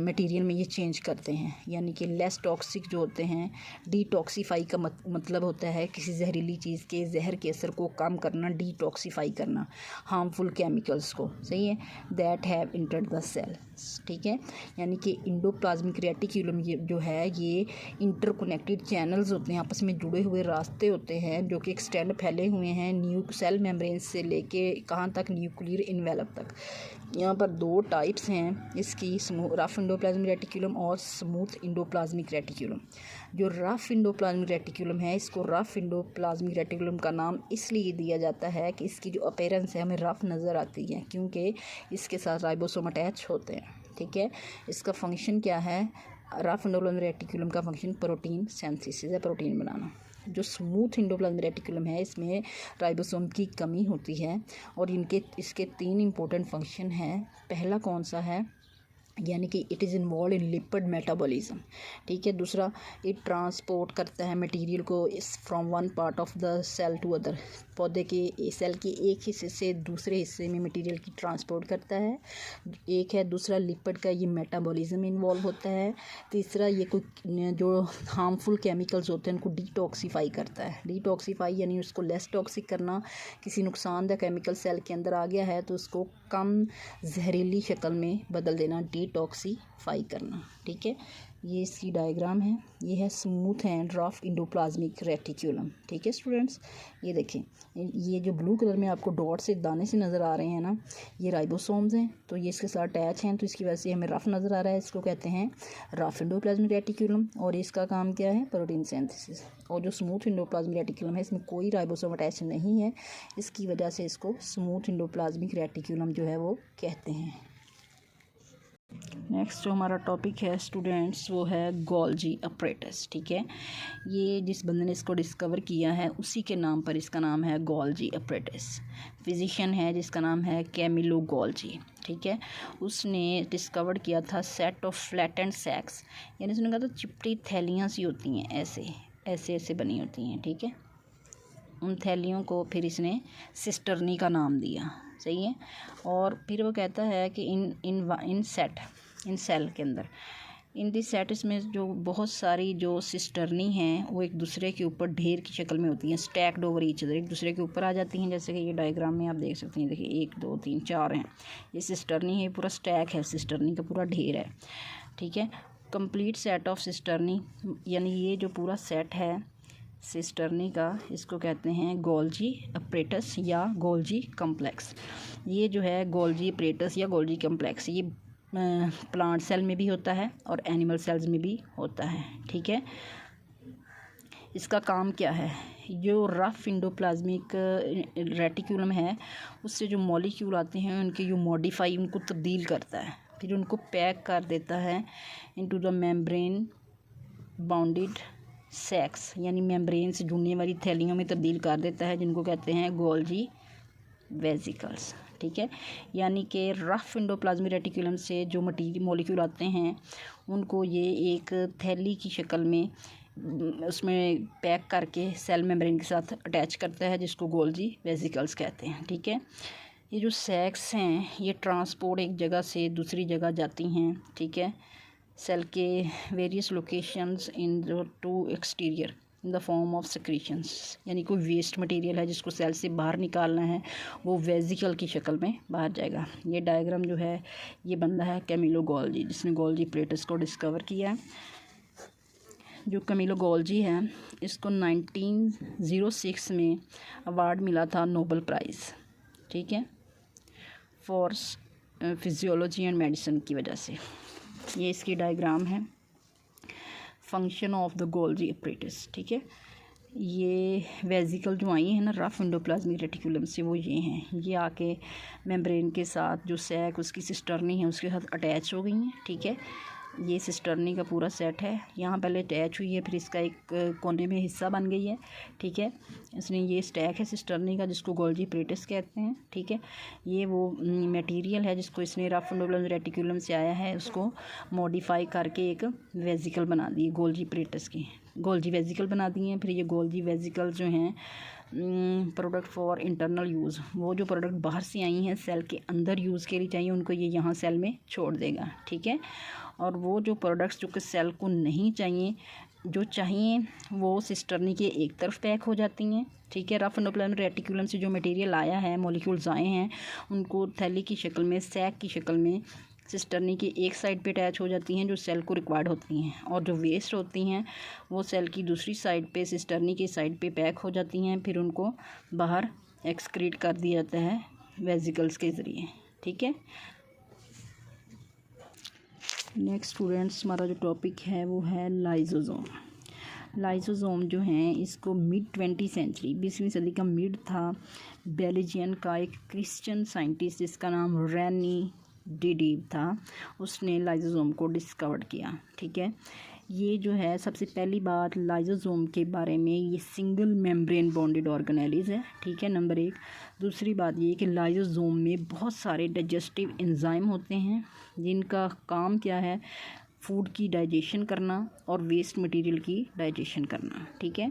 मटेरियल में ये चेंज करते हैं। यानी कि लेस टॉक्सिक जो होते हैं, डिटॉक्सीफाई का मतलब होता है किसी जहरीली चीज़ के जहर के असर को कम करना, डिटॉक्सीफाई करना हार्मफुल केमिकल्स को, सही है, that have entered the cell, ठीक है। यानी कि इंडोप्लाज्मिक रेटिकुलम रेटिकुलम ये जो है ये इंटरकनेक्टेड चैनल्स होते हैं, आपस में जुड़े हुए रास्ते होते हैं जो कि एक्सटेंड फैले हुए हैं सेल मेम्ब्रेन से लेके कहाँ तक, न्यूक्लियर इन्वेलप तक। यहाँ पर 2 टाइप्स हैं इसकी, रफ एंडोप्लाज्मिक रेटिकुलम और स्मूथ एंडोप्लाज्मिक रेटिकुलम। जो रफ एंडोप्लाज्मिक रेटिकुलम है, इसको रफ एंडोप्लाज्मिक रेटिकुलम का नाम इसलिए दिया जाता है कि इसकी जो अपीयरेंस है हमें रफ नज़र आती है, क्योंकि इसके साथ राइबोसोम अटैच होते हैं। ठीक है, इसका फंक्शन क्या है? रफ एंडोप्लाज्मिक रेटिकुलम का फंक्शन प्रोटीन सिंथेसिस है, प्रोटीन बनाना। जो स्मूथ एंडोप्लाज्मिक रेटिकुलम है इसमें राइबोसोम की कमी होती है और इसके 3 इंपॉर्टेंट फंक्शन हैं। पहला कौन सा है? यानी कि it is involve in lipid metabolism. ठीक है। दूसरा, इट ट्रांसपोर्ट करता है मटेरियल को from one part of the cell to other. पौधे के सेल के एक हिस्से से दूसरे हिस्से में मटेरियल की ट्रांसपोर्ट करता है, एक है। दूसरा, लिपिड का ये मेटाबॉलिज्म इन्वॉल्व होता है। तीसरा, ये कोई जो हार्मफुल केमिकल्स होते हैं उनको डिटॉक्सीफाई करता है। डिटॉक्सीफाई यानी उसको लेस टॉक्सिक करना। किसी नुकसानदेह केमिकल सेल के अंदर आ गया है तो उसको कम जहरीली शक्ल में बदल देना, डिटॉक्सीफाई करना। ठीक है, ये इसकी डायग्राम है। ये है smooth and rough endoplasmic reticulum. ठीक है स्टूडेंट्स, ये देखें, ये जो ब्लू कलर में आपको डॉट से दाने से नज़र आ रहे हैं ना, ये राइबोसोम्स हैं, तो ये इसके साथ अटैच हैं, तो इसकी वजह से हमें रफ नज़र आ रहा है। इसको कहते हैं रफ एंडोप्लाज्मिक रेटिकुलम। और इसका काम क्या है? Protein synthesis. और जो स्मूथ एंडोप्लाज्मिक रेटिकुलम है इसमें कोई राइबोसोम अटैच नहीं है, इसकी वजह से इसको स्मूथ एंडोप्लाज्मिक रेटिकुलम जो है वो कहते हैं। नेक्स्ट जो हमारा टॉपिक है स्टूडेंट्स वो है गोल्जी अपरेटस। ठीक है, ये जिस बंदे ने इसको डिस्कवर किया है उसी के नाम पर इसका नाम है गोल्जी अपरेटस। फिजिशियन है जिसका नाम है कैमिलो गोल्जी। ठीक है, उसने डिस्कवर किया था सेट ऑफ फ्लैटेंड सैक्स, यानी उसने कहा था चिपटी थैलियाँ सी होती हैं, ऐसे ऐसे ऐसे बनी होती हैं। ठीक है, उन थैलियों को फिर इसने सिस्टर्नी का नाम दिया। सही है। और फिर वो कहता है कि इन सेल के अंदर इन दिस सेट इसमें जो बहुत सारी जो सिस्टर्नी हैं वो एक दूसरे के ऊपर ढेर की शक्ल में होती हैं, स्टैक्ड ओवर ईच अदर, एक दूसरे के ऊपर आ जाती हैं। जैसे कि ये डायग्राम में आप देख सकते हैं, देखिए 1 2 3 4 हैं, ये सिस्टर्नी है, पूरा स्टैक है, सिस्टर्नी का पूरा ढेर है। ठीक है, कंप्लीट सेट ऑफ सिस्टर्नी, यानी ये जो पूरा सेट है सिस्टर्नी का, इसको कहते हैं गोल्जी अपरेटस या गोल्जी कम्प्लेक्स। ये जो है गोल्जी अपरेटस या गोल्जी कम्प्लेक्स, ये प्लांट सेल में भी होता है और एनिमल सेल्स में भी होता है। ठीक है, इसका काम क्या है? जो रफ एंडोप्लाज्मिक रेटिकुलम है उससे जो मॉलिक्यूल आते हैं उनके जो मॉडिफाई, उनको तब्दील करता है, फिर उनको पैक कर देता है इनटू द मेम्ब्रेन बाउंडेड सैक्स, यानी मेम्ब्रेन से जुड़ने वाली थैलियों में तब्दील कर देता है, जिनको कहते हैं गोल्जी वेसिकल्स। ठीक है, यानी कि रफ एंडोप्लाज्मिक रेटिकुलम से जो मटीरियल मॉलिक्यूल आते हैं उनको ये एक थैली की शक्ल में उसमें पैक करके सेल मेम्ब्रेन के साथ अटैच करता है, जिसको गोल्जी वेसिकल्स कहते हैं। ठीक है, ये जो सैक्स हैं ये ट्रांसपोर्ट एक जगह से दूसरी जगह जाती हैं। ठीक है, सेल के various locations in the two exterior in the form of secretions, यानी कोई वेस्ट मटेरियल है जिसको सेल से बाहर निकालना है वो वेजिकल की शक्ल में बाहर जाएगा। ये डायग्राम जो है ये बंदा है कैमिलो गोल्जी, जिसने गोल्जी अपरेटस को डिस्कवर किया है। जो कैमिलो गोल्जी है इसको 1906 में अवार्ड मिला था, नोबेल प्राइज़। ठीक है, फॉर फिजियोलॉजी एंड मेडिसिन की वजह से। ये इसकी डायग्राम है, function of the Golgi apparatus. ठीक है, ये वेजिकल जो आई हैं ना रफ एंडोप्लाज्मिक रेटिकुलम से, वो ये हैं, ये आके मेम्ब्रेन के साथ जो सैक उसकी सिस्टर्नी है उसके साथ अटैच हो गई हैं। ठीक है, ये सिस्टर्नी का पूरा सेट है, यहाँ पहले अटैच हुई है, फिर इसका एक कोने में हिस्सा बन गई है। ठीक है, इसमें ये स्टैक है सिस्टर्नी का जिसको गोल्जी अपरेटस कहते हैं। ठीक है, ये वो मटेरियल है जिसको इसने रफ एंडोप्लाज्मिक रेटिकुलम से आया है, उसको मॉडिफाई करके एक वेजिकल बना दी गोल्जी अपरेटस की, गोल्जी वेजिकल बना दी हैं। फिर ये गोल्जी वेजिकल जो हैं प्रोडक्ट फॉर इंटरनल यूज़, वो जो प्रोडक्ट बाहर से आई हैं सेल के अंदर यूज़ के लिए चाहिए उनको ये यहाँ सेल में छोड़ देगा। ठीक है, और वो जो प्रोडक्ट्स जो कि सेल को नहीं चाहिए, जो चाहिए वो सिस्टर्नी के एक तरफ पैक हो जाती हैं। ठीक है, रफ एंडोप्लाज्मिक रेटिकुलम से जो मटेरियल आया है, मॉलिक्यूल्स आए हैं, उनको थैली की शक्ल में, सैक की शक्ल में सिस्टर्नी की एक साइड पे अटैच हो जाती हैं जो सेल को रिक्वायर्ड होती हैं, और जो वेस्ट होती हैं वो सेल की दूसरी साइड पे सिस्टर्नी की साइड पे पैक हो जाती हैं। फिर उनको बाहर एक्सक्रीट कर दिया जाता है वेजिकल्स के ज़रिए। ठीक है। नेक्स्ट स्टूडेंट्स, हमारा जो टॉपिक है वो है लाइसोसोम। लाइसोसोम जो हैं इसको मिड 20वीं सेंचुरी, 20वीं सदी का मिड था, बेल्जियन का एक क्रिश्चियन साइंटिस्ट जिसका नाम रेनी डिडीव था, उसने लाइसोसोम को डिस्कवर किया। ठीक है। ये जो है सबसे पहली बात लाइसोसोम के बारे में, ये सिंगल मेम्ब्रेन बॉन्डेड ऑर्गेनेलिज है। ठीक है, नंबर 1। दूसरी बात ये कि लाइसोसोम में बहुत सारे डाइजेस्टिव एंजाइम होते हैं जिनका काम क्या है, फूड की डाइजेशन करना और वेस्ट मटेरियल की डाइजेशन करना। ठीक है।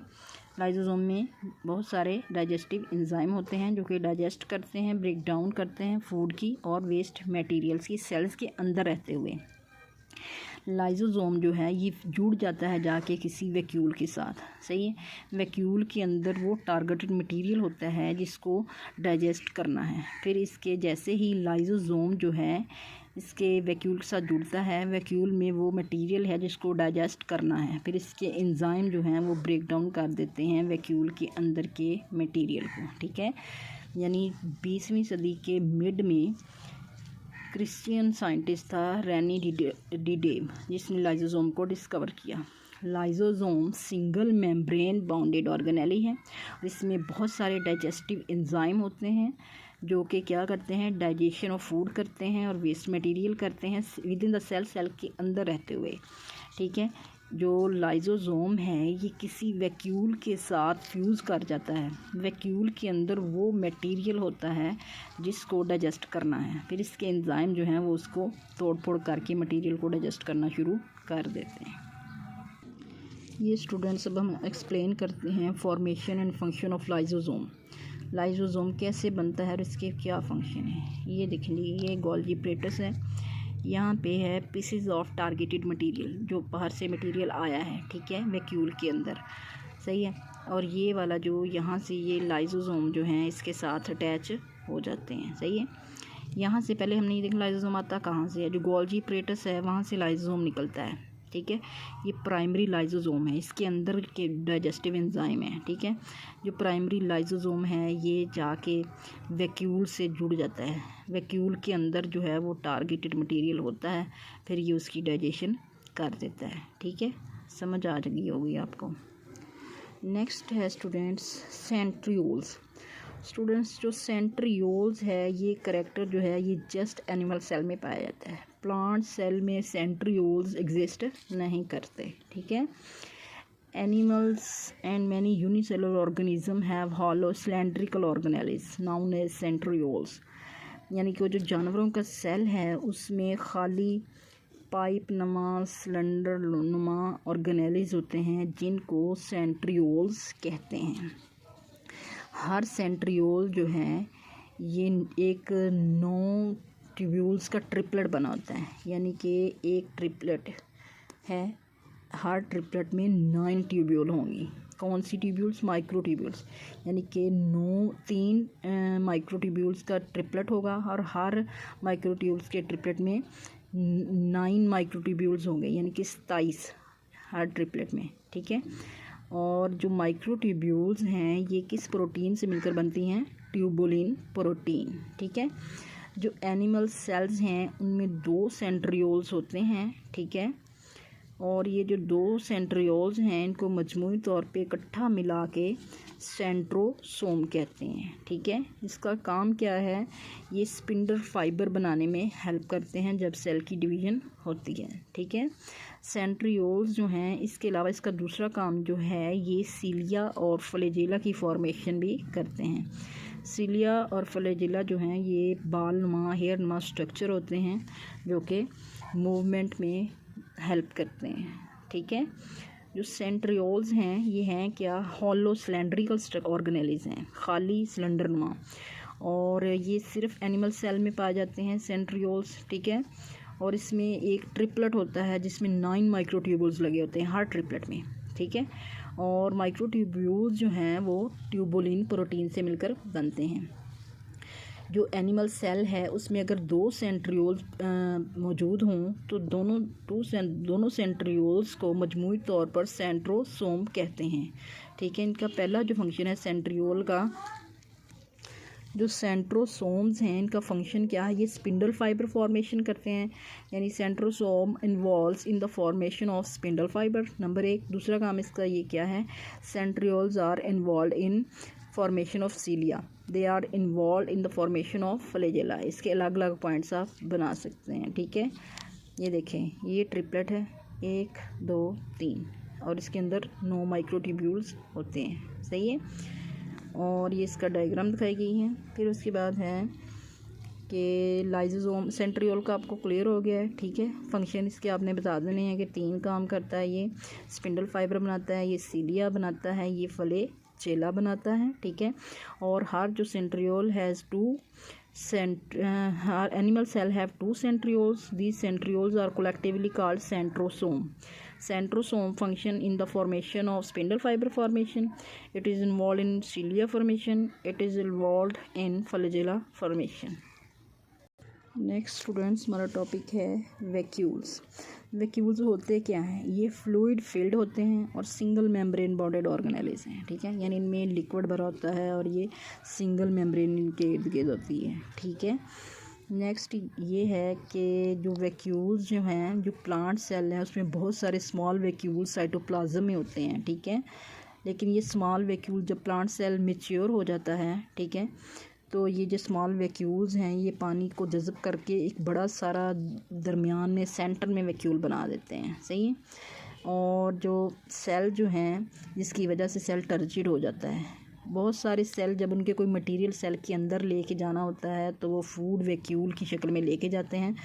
लाइसोसोम में बहुत सारे डाइजेस्टिव एंजाइम होते हैं जो कि डाइजेस्ट करते हैं, ब्रेक डाउन करते हैं फूड की और वेस्ट मटेरियल्स की सेल्स के अंदर रहते हुए। लाइसोसोम जो है ये जुड़ जाता है जाके किसी वैक्यूल के साथ। सही है। वैक्यूल के अंदर वो टारगेटेड मटेरियल होता है जिसको डाइजेस्ट करना है। फिर इसके जैसे ही लाइसोसोम जो है इसके वैक्यूल के साथ जुड़ता है, वैक्यूल में वो मटेरियल है जिसको डाइजेस्ट करना है, फिर इसके एंजाइम जो हैं वो ब्रेक डाउन कर देते हैं वैक्यूल के अंदर के मटेरियल को। ठीक है। यानी 20वीं सदी के मिड में क्रिश्चियन साइंटिस्ट था रेनी डिडेव जिसने लाइसोसोम को डिस्कवर किया। Lysosome single membrane bounded organelle है। इसमें बहुत सारे डाइजेस्टिव एंजाइम होते हैं जो कि क्या करते हैं, डाइजेशन ऑफ फूड करते हैं और वेस्ट मटेरियल करते हैं विद इन द सेल के अंदर रहते हुए। ठीक है। जो लाइसोसोम है ये किसी वैक्यूल के साथ फ्यूज़ कर जाता है। वैक्यूल के अंदर वो मटेरियल होता है जिसको डाइजेस्ट करना है, फिर इसके एंजाइम जो हैं वो उसको तोड़ फोड़ करके मटेरियल को डाइजेस्ट करना शुरू कर देते हैं। ये स्टूडेंट्स अब हम एक्सप्लेन करते हैं formation and function of lysosome. Lysosome कैसे बनता है और इसके क्या फंक्शन है। ये देख लीजिए, ये गोल्गी एपरेटस है, यहाँ पे है पीसेस ऑफ टारगेटेड मटेरियल जो बाहर से मटेरियल आया है। ठीक है, वैक्यूल के अंदर। सही है। और ये वाला जो यहाँ से ये लाइसोसोम जो हैं इसके साथ अटैच हो जाते हैं। सही है। यहाँ से पहले हमने ये देखा लाइसोसोम आता कहाँ से है, जो गोल्गी एपरेटस है वहाँ से लाइसोसोम निकलता है। ठीक है। ये प्राइमरी लाइसोसोम है, इसके अंदर के डाइजेस्टिव एंजाइम है। ठीक है। जो प्राइमरी लाइसोसोम है ये जाके वैक्यूल से जुड़ जाता है, वैक्यूल के अंदर जो है वो टारगेटेड मटेरियल होता है, फिर ये उसकी डाइजेशन कर देता है। ठीक है, समझ आ गई होगी आपको। नेक्स्ट है स्टूडेंट्स सेंट्रियोल्स। स्टूडेंट्स जो सेंट्रियोल्स है ये करेक्टर जो है ये जस्ट एनिमल सेल में पाया जाता है, प्लांट सेल में सेंट्रियोल्स एग्जिस्ट नहीं करते। ठीक है। Animals and many unicellular organism have hollow cylindrical organelles known as centrioles. यानी कि वो जो जानवरों का सेल है उसमें खाली पाइप नुमा सिलेंडर नुमा ऑर्गेनेलिज होते हैं जिनको सेंट्रियोल्स कहते हैं। हर सेंट्रियोल जो है ये एक 9 ट्यूब्यूल्स का ट्रिपलेट बना होता है, यानी कि एक ट्रिपलेट है, हर ट्रिपलेट में 9 ट्यूब्यूल होंगी। कौन सी ट्यूब्यूल्स, माइक्रो ट्यूब्यूल्स, यानी कि 3 माइक्रो ट्यूब्यूल्स का ट्रिपलेट होगा और हर माइक्रो ट्यूब्यूल्स के ट्रिपलेट में 9 माइक्रो ट्यूब्यूल्स होंगे, यानी कि 27 हर ट्रिपलेट में। ठीक है। और जो माइक्रो ट्यूब्यूल्स हैं ये किस प्रोटीन से मिलकर बनती हैं, ट्यूबुलिन प्रोटीन। ठीक है। जो एनिमल सेल्स हैं उनमें 2 सेंट्रियोल्स होते हैं। ठीक है। और ये जो 2 सेंट्रियोल्स हैं इनको मजमूई तौर पे इकट्ठा मिला के सेंट्रोसोम कहते हैं। ठीक है। इसका काम क्या है, ये स्पिंडल फाइबर बनाने में हेल्प करते हैं जब सेल की डिवीज़न होती है। ठीक है। सेंट्रियोल्स जो हैं इसके अलावा इसका दूसरा काम जो है ये सीलिया और फ्लैजेला की फॉर्मेशन भी करते हैं। सीलिया और फ्लैजेला जो हैं ये बाल नुमा हेयर नुमा स्ट्रक्चर होते हैं जो कि मूवमेंट में हेल्प करते हैं। ठीक है। जो सेंट्रियोल्स हैं ये हैं क्या, हॉलो सिलेंड्रिकल ऑर्गेनेलिज हैं, खाली सिलेंडर नुमा, और ये सिर्फ एनिमल सेल में पाए जाते हैं सेंट्रियोल्स। ठीक है। और इसमें एक ट्रिपलेट होता है जिसमें 9 माइक्रोट्यूब्यूल्स लगे होते हैं हर ट्रिपलेट में। ठीक है। और माइक्रोट्यूब्यूल्स जो हैं वो ट्यूबुलिन प्रोटीन से मिलकर बनते हैं। जो एनिमल सेल है उसमें अगर 2 सेंट्रियोल्स मौजूद हों तो दोनों सेंट्रियोल्स को मजमूई तौर पर सेंट्रोसोम कहते हैं। ठीक है, इनका पहला जो फंक्शन है सेंट्रियोल का, जो सेंट्रोसोम्स हैं इनका फंक्शन क्या है, ये स्पिंडल फाइबर फॉर्मेशन करते हैं, यानी centrosome involves in the formation of spindle fibre, number 1। दूसरा काम इसका ये क्या है, centrioles are involve in formation of cilia, they are involve in the formation of flagella. इसके अलग अलग पॉइंट्स आप बना सकते हैं। ठीक है, ये देखें, ये ट्रिपलेट है, 1 2 3, और इसके अंदर 9 माइक्रोट्यूब्यूल्स होते हैं। सही है, और ये इसका डायग्राम दिखाई गई है। फिर उसके बाद है कि लाइजोसोम, सेंट्रियोल का आपको क्लियर हो गया है। ठीक है, फंक्शन इसके आपने बता देने हैं कि 3 काम करता है, ये स्पिंडल फाइबर बनाता है, ये सीलिया बनाता है, ये फ्लैजेला बनाता है। ठीक है, और हर जो centriole has 2 animal cell have 2 centrioles. These centrioles are collectively called centrosome. Centrosome function in the formation of spindle fiber formation. It is involved in cilia formation. It is involved in flagella formation. Next students, हमारा topic है vacuoles. Vacuoles होते क्या हैं, ये fluid field होते हैं और single membrane bonded organelles हैं। ठीक है, यानी इनमें लिक्विड भरा होता है और ये सिंगल मेम्ब्रेन इनके इर्द गिर्द होती है। ठीक है, नेक्स्ट ये है कि जो वैक्यूल्स जो हैं, जो प्लांट सेल हैं उसमें बहुत सारे स्मॉल वैक्यूल्स साइटोप्लाज्म में होते हैं। ठीक है, लेकिन ये स्मॉल वैक्यूल जब प्लांट सेल मैच्योर हो जाता है, ठीक है, तो ये जो स्मॉल वैक्यूल्स हैं ये पानी को जज़ब करके एक बड़ा सारा दरमियान में सेंटर में वैक्यूल बना देते हैं। सही है, और जो सेल जो हैं जिसकी वजह से सेल टर्जिड हो जाता है। बहुत सारे सेल जब उनके कोई मटेरियल सेल के अंदर लेके जाना होता है तो वो फूड वैक्यूल की शक्ल में लेके जाते हैं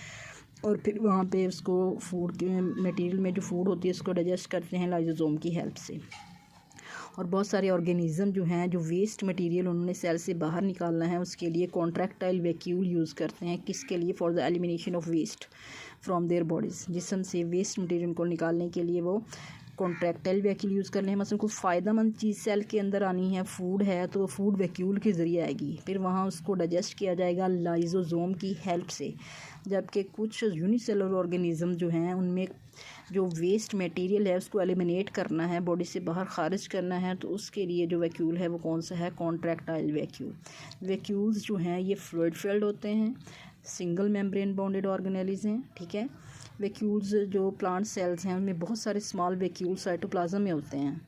और फिर वहाँ पे उसको फूड के मटेरियल में जो फूड होती है उसको डाइजेस्ट करते हैं लाइसोसोम की हेल्प से। और बहुत सारे ऑर्गेनिज्म जो हैं, जो वेस्ट मटेरियल उन्होंने सेल से बाहर निकालना है उसके लिए कॉन्ट्रैक्टाइल वैक्यूल यूज़ करते हैं। किसके लिए, for the elimination of waste from their bodies. जिस्म से वेस्ट मटेरियल को निकालने के लिए वो कॉन्ट्रैक्टाइल वैक्यूल यूज़ कर लें। मतलब कोई फ़ायदेमंद चीज़ सेल के अंदर आनी है, फूड है, तो फूड वैक्यूल के ज़रिए आएगी, फिर वहाँ उसको डाइजेस्ट किया जाएगा लाइसोसोम की हेल्प से। जबकि कुछ यूनिसेलुलर ऑर्गेनिज्म जो हैं उनमें जो वेस्ट मटेरियल है उसको एलिमिनेट करना है, बॉडी से बाहर खारिज करना है, तो उसके लिए जो वैक्यूल है वो कौन सा है, कॉन्ट्रैक्टाइल वैक्यूल। वैक्यूल्स जो हैं ये फ्लूइड फील्ड होते हैं, सिंगल मेम्ब्रेन बॉन्डेड ऑर्गेनेल्स हैं। ठीक है, वैक्यूल्स जो प्लांट सेल्स हैं उनमें बहुत सारे स्मॉल वैक्यूल्स साइटोप्लाज्म में होते हैं।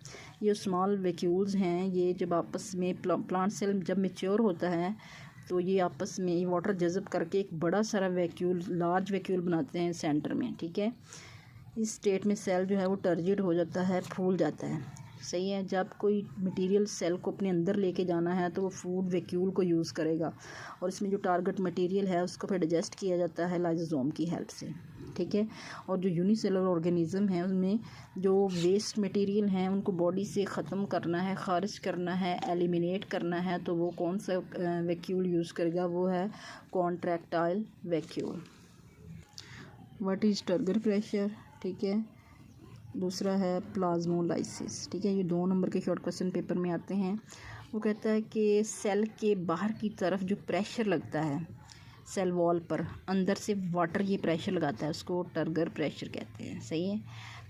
ये स्मॉल वैक्यूल्स हैं, ये जब आपस में प्लांट सेल जब मैच्योर होता है तो ये आपस में वाटर जज़ब करके एक बड़ा सारा वैक्यूल, लार्ज वैक्यूल बनाते हैं सेंटर में। ठीक है, इस स्टेट में सेल जो है वो टर्जिड हो जाता है, फूल जाता है। सही है, जब कोई मटेरियल सेल को अपने अंदर लेके जाना है तो वो फूड वैक्यूल को यूज़ करेगा और इसमें जो टारगेट मटेरियल है उसको फिर डाइजेस्ट किया जाता है लाइसोसोम की हेल्प से। ठीक है, और जो यूनिसेलुलर ऑर्गेनिज्म है उनमें जो वेस्ट मटेरियल हैं उनको बॉडी से ख़त्म करना है, खारिज करना है, एलिमिनेट करना है, तो वो कौन सा वैक्यूल यूज़ करेगा, वो है contractile vacuole. What is turgor pressure. ठीक है, दूसरा है प्लाज्मोलाइसिस। ठीक है, ये 2 नंबर के शॉर्ट क्वेश्चन पेपर में आते हैं। वो कहता है कि सेल के बाहर की तरफ जो प्रेशर लगता है सेल वॉल पर, अंदर से वाटर ये प्रेशर लगाता है, उसको टर्गर प्रेशर कहते हैं। सही है,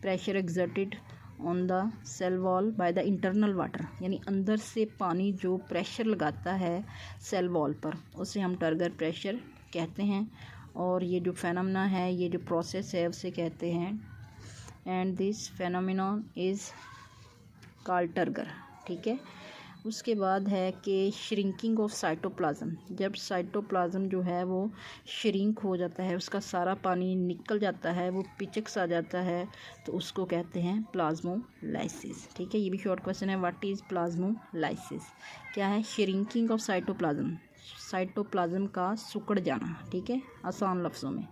pressure exerted on the cell wall by the internal water, यानी अंदर से पानी जो प्रेशर लगाता है सेल वॉल पर उसे हम टर्गर प्रेशर कहते हैं। और ये जो फेनोमेना है, ये जो प्रोसेस है उसे कहते हैं, and this phenomenon is called turgor. ठीक है, उसके बाद है कि श्रिंकिंग ऑफ साइटोप्लाज्म। जब साइटोप्लाज्म जो है वो श्रिंक हो जाता है, उसका सारा पानी निकल जाता है, वो पिचक सा जाता है, तो उसको कहते हैं प्लाज्मोलाइसिस। ठीक है, ये भी शॉर्ट क्वेश्चन है, व्हाट इज़ प्लाज्मोलाइसिस। क्या है, श्रिंकिंग ऑफ साइटोप्लाज्म, साइटोप्लाज्म का सिकुड़ जाना। ठीक है, आसान लफ्ज़ों में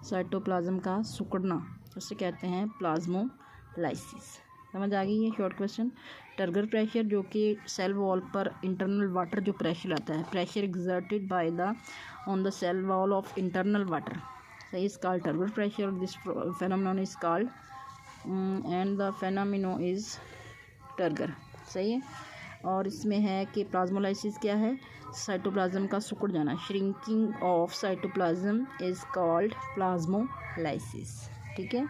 साइटोप्लाज्म का सिकुड़ना उसे कहते हैं प्लाज्मोलाइसिस। समझ आ गई है शॉर्ट क्वेश्चन। टर्गर प्रेशर जो कि सेल वॉल पर इंटरनल वाटर जो प्रेशर आता है, pressure exerted by the on the cell wall of internal water, सही, is called turgor pressure. This phenomenon is called and the phenomenon is turgor. सही है, और इसमें है कि प्लाज्मोलाइसिस क्या है, साइटोप्लाज्म का सिकुड़ जाना। Shrinking of cytoplasm is called plasmolysis. ठीक है।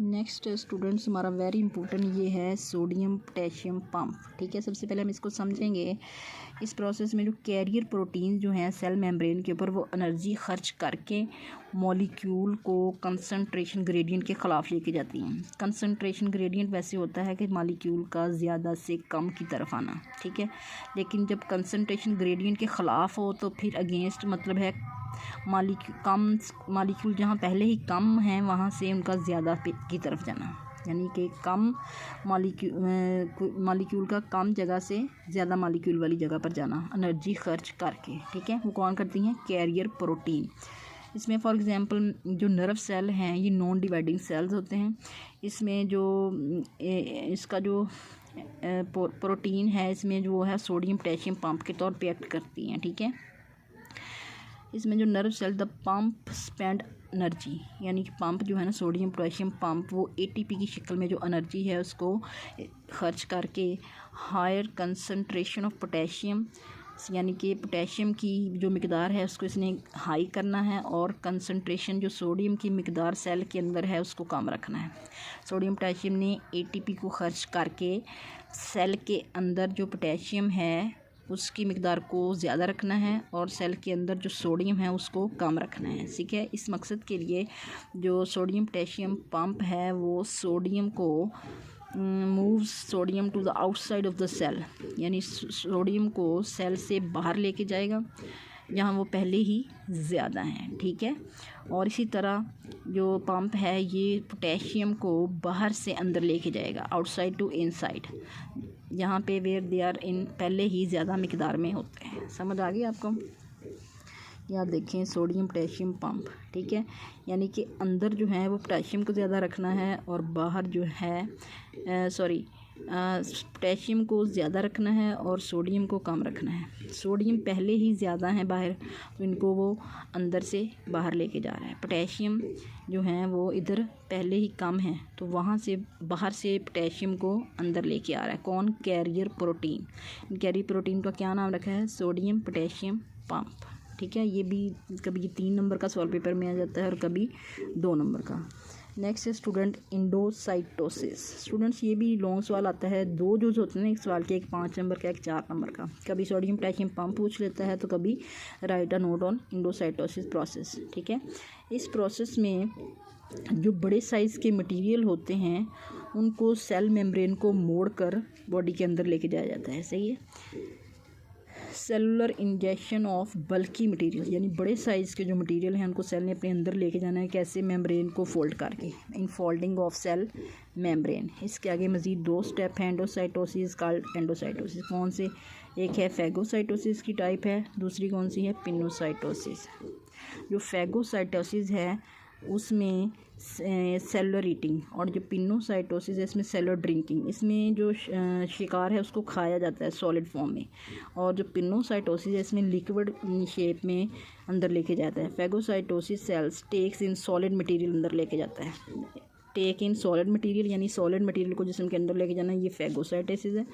नेक्स्ट स्टूडेंट्स हमारा वेरी इंपॉर्टेंट ये है सोडियम पोटेशियम पंप। ठीक है, सबसे पहले हम इसको समझेंगे। इस प्रोसेस में जो कैरियर प्रोटीन जो हैं सेल मेम्ब्रेन के ऊपर, वो एनर्जी खर्च करके मॉलिक्यूल को कंसंट्रेशन ग्रेडियंट के ख़िलाफ़ लेके जाती हैं। कंसंट्रेशन ग्रेडियंट वैसे होता है कि मॉलिक्यूल का ज़्यादा से कम की तरफ आना। ठीक है, लेकिन जब कंसंट्रेशन ग्रेडियंट के ख़िलाफ़ हो तो फिर अगेंस्ट मतलब है मॉलिक्यूल जहाँ पहले ही कम हैं वहाँ से उनका ज़्यादा की तरफ जाना, यानी कि कम मॉलिक्यूल का कम जगह से ज़्यादा मॉलिक्यूल वाली जगह पर जाना एनर्जी खर्च करके। ठीक है, वो कौन करती हैं, कैरियर प्रोटीन। इसमें फॉर एग्जांपल जो नर्व सेल हैं ये नॉन डिवाइडिंग सेल्स होते हैं। इसमें जो इसका जो प्रोटीन है इसमें जो है सोडियम पोटेशियम पंप के तौर पे एक्ट करती हैं। ठीक है, इसमें जो nerve cell the pump spend energy, यानी कि पंप जो है ना सोडियम पोटेशियम पंप, वो एटीपी की शक्ल में जो एनर्जी है उसको खर्च करके हायर कंसंट्रेशन ऑफ पोटेशियम, यानी कि पोटेशियम की जो मिकदार है उसको इसने हाई करना है, और कंसंट्रेशन जो सोडियम की मिकदार सेल के अंदर है उसको कम रखना है। सोडियम पोटेशियम ने एटीपी को खर्च करके सेल के अंदर जो पोटेशियम है उसकी मिकदार को ज़्यादा रखना है, और सेल के अंदर जो सोडियम है उसको कम रखना है। ठीक है, इस मकसद के लिए जो सोडियम पोटेशियम पंप है वो सोडियम को moves sodium to the outside of the cell, यानी सोडियम को सेल से बाहर लेके जाएगा जहाँ वो पहले ही ज़्यादा हैं। ठीक है, और इसी तरह जो पंप है ये पोटेशियम को बाहर से अंदर लेके जाएगा, आउटसाइड टू इनसाइड, यहाँ पे वेयर दे आर इन पहले ही ज़्यादा मिकदार में होते हैं। समझ आ गई आपको? या देखें सोडियम पोटेशियम पंप। ठीक है, यानी कि अंदर जो है वो पोटेशियम को ज़्यादा रखना है और बाहर जो है पोटेशियम को ज़्यादा रखना है और सोडियम को कम रखना है। सोडियम पहले ही ज़्यादा है बाहर, तो इनको वो अंदर से बाहर लेके जा रहा है। पोटेशियम जो है वो इधर पहले ही कम है, तो वहाँ से बाहर से पोटेशियम को अंदर लेके आ रहा है। कौन? Carrier protein. कैरियर प्रोटीन का क्या नाम रखा है? Sodium potassium pump. ठीक है, ये भी कभी 3 नंबर का सवाल पेपर में आ जाता है और कभी 2 नंबर का। नेक्स्ट है स्टूडेंट इंडोसाइटोसिस। स्टूडेंट्स ये भी लॉन्ग सवाल आता है, 2 जो होते हैं ना एक सवाल के, एक 5 नंबर का, एक 4 नंबर का। कभी सोडियम पोटेशियम पंप पूछ लेता है तो कभी right a note on endocytosis process. ठीक है, इस प्रोसेस में जो बड़े साइज़ के मटेरियल होते हैं उनको सेल मेम्ब्रेन को मोड़कर बॉडी के अंदर लेके जाया जाता है। सही है, cellular injection of bulky material, यानी बड़े साइज़ के जो मटेरियल हैं उनको सेल ने अपने अंदर लेके जाना है। कैसे? मेम्ब्रेन को फोल्ड करके, infolding of cell membrane. इसके आगे मज़ीद 2 स्टेप हैं। Endocytosis called endocytosis. कौन से? एक है फैगोसाइटोसिस की टाइप है, दूसरी कौन सी है? पिनोसाइटोसिस। जो फैगोसाइटोसिस है उसमें सेलुलर ईटिंग, और जो पिनोसाइटोसिस है इसमें सेलुलर ड्रिंकिंग। इसमें जो शिकार है उसको खाया जाता है सॉलिड फॉर्म में, और जो पिनोसाइटोसिस है इसमें लिक्विड शेप में अंदर लेके जाता है। Phagocytosis cells takes in solid material अंदर लेके जाता है। टेक इन सॉलिड मटेरियल, यानी सॉलिड मटेरियल को जिसम के अंदर लेके जाना, ये फैगोसाइटोसिस है।